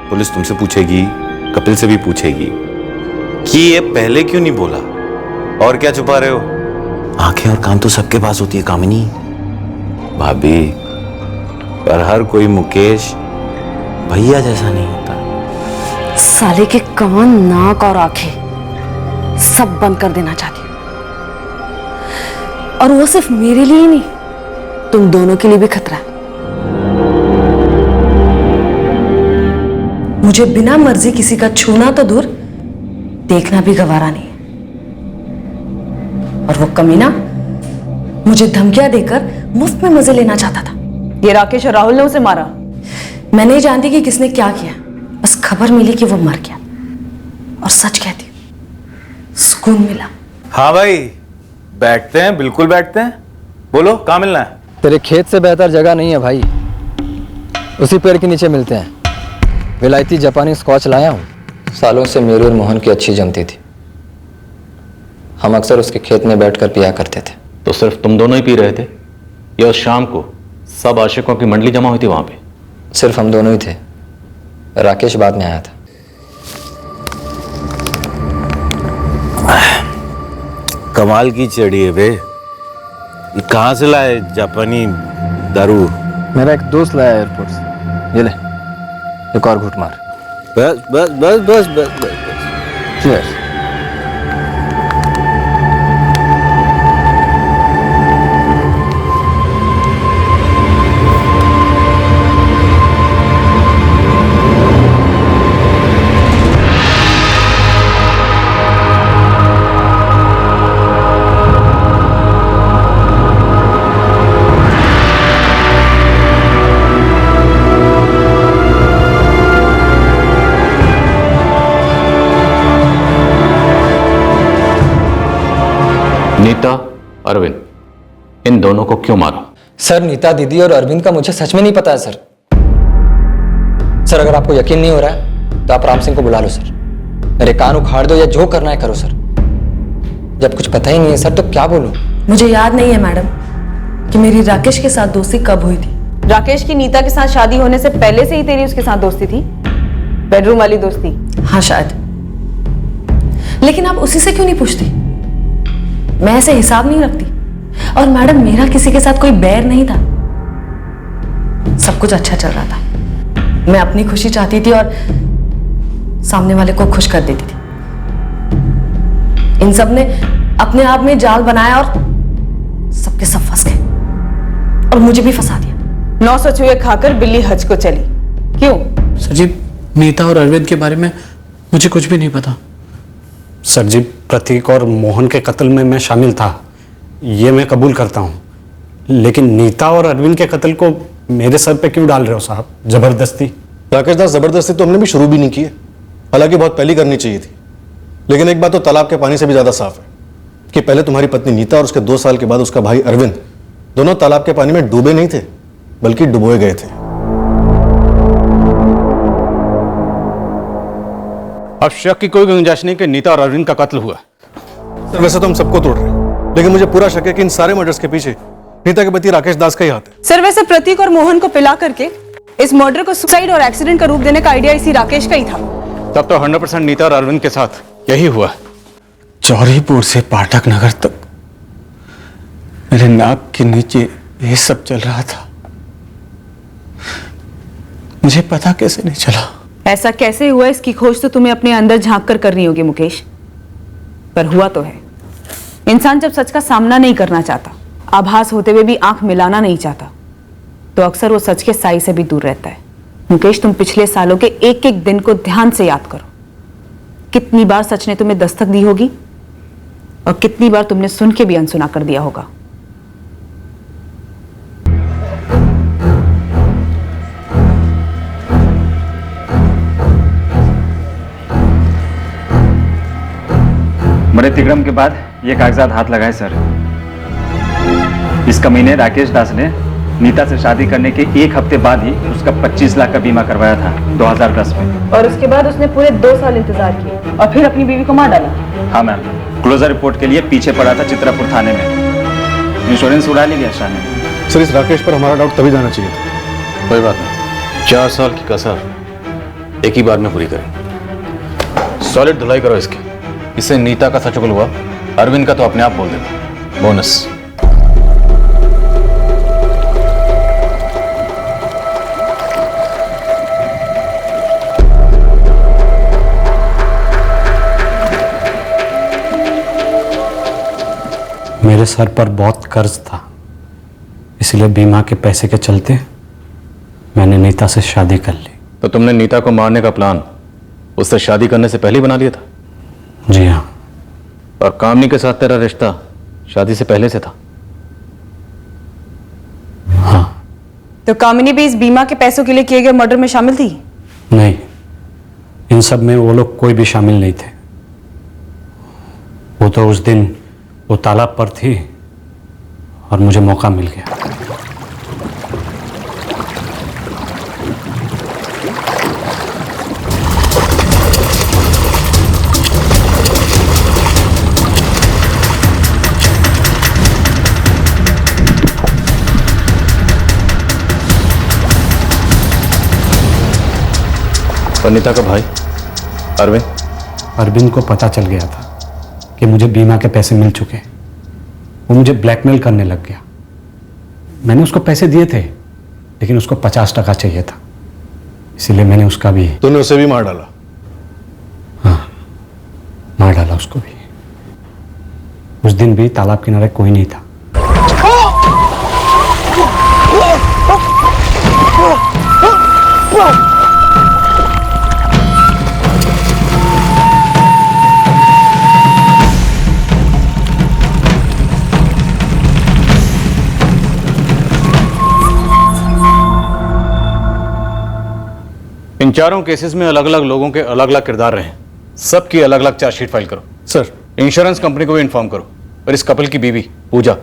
पुलिस तुमसे पूछेगी, कपिल से भी पूछेगी कि ये पहले क्यों नहीं बोला। और क्या छुपा रहे हो? आंखें और कान तो सबके पास होती है कामिनी भाभी, पर हर कोई मुकेश भैया जैसा नहीं होता। साले के कान, नाक और आंखें सब बंद कर देना चाहती हूँ, और वो सिर्फ मेरे लिए ही नहीं, तुम दोनों के लिए भी खतरा है। मुझे बिना मर्जी किसी का छूना तो दूर, देखना भी गवारा नहीं है। और वो कमीना मुझे धमकियां देकर मुफ्त में मजे लेना चाहता था। ये राकेश और राहुल ने उसे मारा? मैं नहीं जानती कि किसने क्या किया, बस खबर मिली कि वो मर गया। और सच कहती हूं, सुकून मिला। हाँ भाई, बैठते हैं, बिल्कुल बैठते हैं। बोलो, कहाँ मिलना है? तेरे खेत से बेहतर जगह नहीं है भाई, उसी पेड़ के नीचे मिलते हैं। विलायती जापानी स्कॉच लाया हूँ। सालों से मेरी और मोहन की अच्छी जमती थी, हम अक्सर उसके खेत में बैठकर पिया करते थे। तो सिर्फ तुम दोनों ही पी रहे थे या उस शाम को सब आशिकों की मंडली जमा हुई थी वहां पे? सिर्फ हम दोनों ही थे, राकेश बाद में आया था। कमाल की चढ़ी है बे। ये कहाँ से लाए जापानी दारू? मेरा एक दोस्त लाया एयरपोर्ट से। ये ले, एक और घूंट मार। बस बस बस बस बस बस। Cheers। नीता, अरविंद, इन दोनों को क्यों मारा? सर, नीता दीदी और अरविंद का मुझे सच में नहीं पता है सर। सर, अगर आपको यकीन नहीं हो रहा है तो आप राम सिंह को बुला लो सर। मेरे कान उखाड़ दो या जो करना है करो सर। जब कुछ पता ही नहीं है सर तो क्या बोलूं? मुझे याद नहीं है मैडम कि मेरी राकेश के साथ दोस्ती कब हुई थी। राकेश की नीता के साथ शादी होने से पहले से ही तेरी उसके साथ दोस्ती थी? बेडरूम वाली दोस्ती? हाँ शायद, लेकिन आप उसी से क्यों नहीं पूछती? मैं ऐसे हिसाब नहीं रखती। और मैडम, मेरा किसी के साथ कोई बैर नहीं था, सब कुछ अच्छा चल रहा था। मैं अपनी खुशी चाहती थी और सामने वाले को खुश कर देती थी। इन सब ने अपने आप में जाल बनाया और सबके सब फंस गए और मुझे भी फंसा दिया। 900 चूहे खाकर बिल्ली हज को चली। क्यों? सर जी, नीता और अरविंद के बारे में मुझे कुछ भी नहीं पता। सर जी, प्रतीक और मोहन के कत्ल में मैं शामिल था, ये मैं कबूल करता हूँ, लेकिन नीता और अरविंद के कत्ल को मेरे सर पे क्यों डाल रहे हो साहब, जबरदस्ती? राकेश दास, जबरदस्ती तो हमने भी शुरू भी नहीं की है, हालांकि बहुत पहले करनी चाहिए थी। लेकिन एक बात तो तालाब के पानी से भी ज्यादा साफ है कि पहले तुम्हारी पत्नी नीता और उसके 2 साल के बाद उसका भाई अरविंद दोनों तालाब के पानी में डूबे नहीं थे बल्कि डुबोए गए थे। अब शक की कोई गुंजाइश नहीं कि नीता और अरविंद का कत्ल हुआ। सर, वैसे तो हम सबको तोड़ रहे हैं, लेकिन मुझे पूरा शक है कि इन सारे मर्डर्स के पीछे नीता के पति राकेश दास का ही हाथ है। सर, वैसे प्रतीक और मोहन को पिला करके इस मर्डर को सुसाइड और एक्सीडेंट का रूप देने का आइडिया इसी राकेश का ही था। तब तो 100% नीता और अरविंद के साथ यही हुआ। चौरीपुर से पाठक नगर तक मेरे नाक के नीचे ये सब चल रहा था, मुझे पता कैसे नहीं चला? ऐसा कैसे हुआ इसकी खोज तो तुम्हें अपने अंदर झांक कर करनी होगी मुकेश, पर हुआ तो है। इंसान जब सच का सामना नहीं करना चाहता, आभास होते हुए भी आंख मिलाना नहीं चाहता, तो अक्सर वो सच के साई से भी दूर रहता है। मुकेश, तुम पिछले सालों के एक एक दिन को ध्यान से याद करो। कितनी बार सच ने तुम्हें दस्तक दी होगी और कितनी बार तुमने सुन के भी अनसुना कर दिया होगा। प्रतिक्रम के बाद ये कागजात हाथ लगाए सर। इस कमीने राकेश दास ने नीता से शादी करने के 1 हफ्ते बाद ही उसका 25 लाख का बीमा करवाया था 2010 में। और उसके बाद उसने पूरे 2 साल इंतजार किए और फिर अपनी बीवी को मार डाला। हाँ मैम, क्लोजर रिपोर्ट के लिए पीछे पड़ा था चित्रापुर थाने में। इंश्योरेंस उड़ा ली गया शाह ने। सर इस राकेश पर हमारा डाउट तभी जाना चाहिए था। कोई बात नहीं, 4 साल की कसर एक ही बार में पूरी करें। सॉलिड धुलाई करो इसकी। इससे नीता का सच हुआ, अरविंद का तो अपने आप बोल देगा। बोनस। मेरे सर पर बहुत कर्ज था, इसलिए बीमा के पैसे के चलते मैंने नीता से शादी कर ली। तो तुमने नीता को मारने का प्लान उससे शादी करने से पहले ही बना लिया था? जी हाँ। और कामनी के साथ तेरा रिश्ता शादी से पहले से था? हाँ। तो कामिनी भी इस बीमा के पैसों के लिए किए गए मर्डर में शामिल थी? नहीं, इन सब में वो लोग कोई भी शामिल नहीं थे। वो तो उस दिन वो तालाब पर थी और मुझे मौका मिल गया। और नीता का भाई अरविंद? अरविंद को पता चल गया था कि मुझे बीमा के पैसे मिल चुके हैं। वो मुझे ब्लैकमेल करने लग गया। मैंने उसको पैसे दिए थे, लेकिन उसको 50% चाहिए था, इसीलिए मैंने उसका भी। तूने उसे भी मार डाला? हाँ, मार डाला उसको भी। उस दिन भी तालाब किनारे कोई नहीं था। इन चारों केसेस में अलग अलग लोगों के अलग अलग किरदार रहे हैं। सबकी अलग अलग चार्जशीट फाइल करो। सर इंश्योरेंस कंपनी को भी इन्फॉर्म करो, और इस कपल की बीवी पूजा,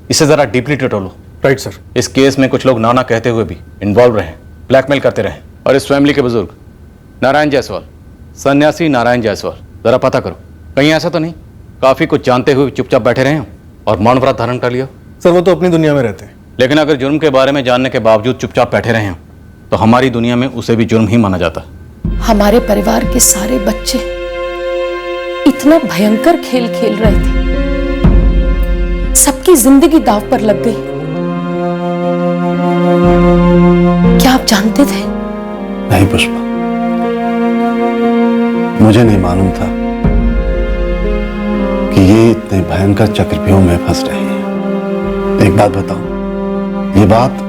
इसे जरा डीपली टटोलो। Right sir. इस केस में कुछ लोग नाना कहते हुए भी इन्वॉल्व रहे, ब्लैकमेल करते रहे। और इस फैमिली के बुजुर्ग नारायण जायसवाल, सन्यासी नारायण जायसवाल, जरा पता करो कहीं ऐसा तो नहीं काफी कुछ जानते हुए चुपचाप बैठे रहे हो और मौन व्रत धारण कर लिया। सर वो तो अपनी दुनिया में रहते हैं। लेकिन अगर जुर्म के बारे में जानने के बावजूद चुपचाप बैठे रहे हो तो हमारी दुनिया में उसे भी जुर्म ही माना जाता है। हमारे परिवार के सारे बच्चे इतना भयंकर खेल खेल रहे थे, सबकी जिंदगी दांव पर लग गई। क्या आप जानते थे? नहीं पुष्पा, मुझे नहीं मालूम था कि ये इतने भयंकर चक्रव्यूह में फंस रही है। एक बात बताओ, ये बात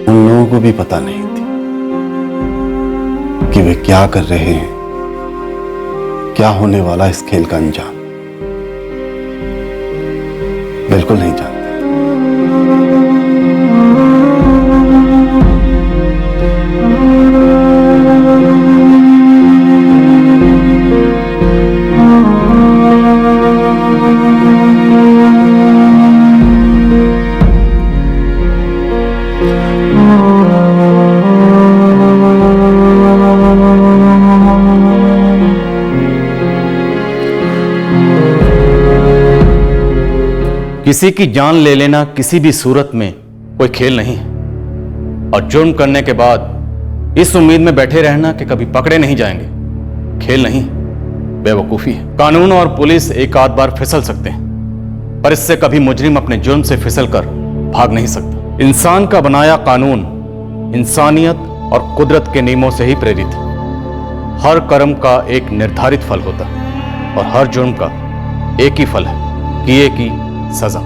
उन लोगों को भी पता नहीं थी कि वे क्या कर रहे हैं, क्या होने वाला इस खेल का अंजाम। बिल्कुल नहीं जानते। किसी की जान ले लेना किसी भी सूरत में कोई खेल नहीं है, और जुर्म करने के बाद इस उम्मीद में बैठे रहना कि कभी पकड़े नहीं जाएंगे खेल नहीं, बेवकूफी है। कानून और पुलिस एक आध बार फिसल सकते हैं, पर इससे कभी मुजरिम अपने जुर्म से फिसल कर भाग नहीं सकता। इंसान का बनाया कानून इंसानियत और कुदरत के नियमों से ही प्रेरित है। हर कर्म का एक निर्धारित फल होता है और हर जुर्म का एक ही फल है, किए की सजा।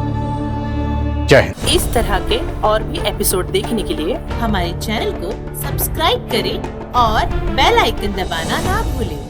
जय हिंद। इस तरह के और भी एपिसोड देखने के लिए हमारे चैनल को सब्सक्राइब करें और बेल आइकन दबाना ना भूलें।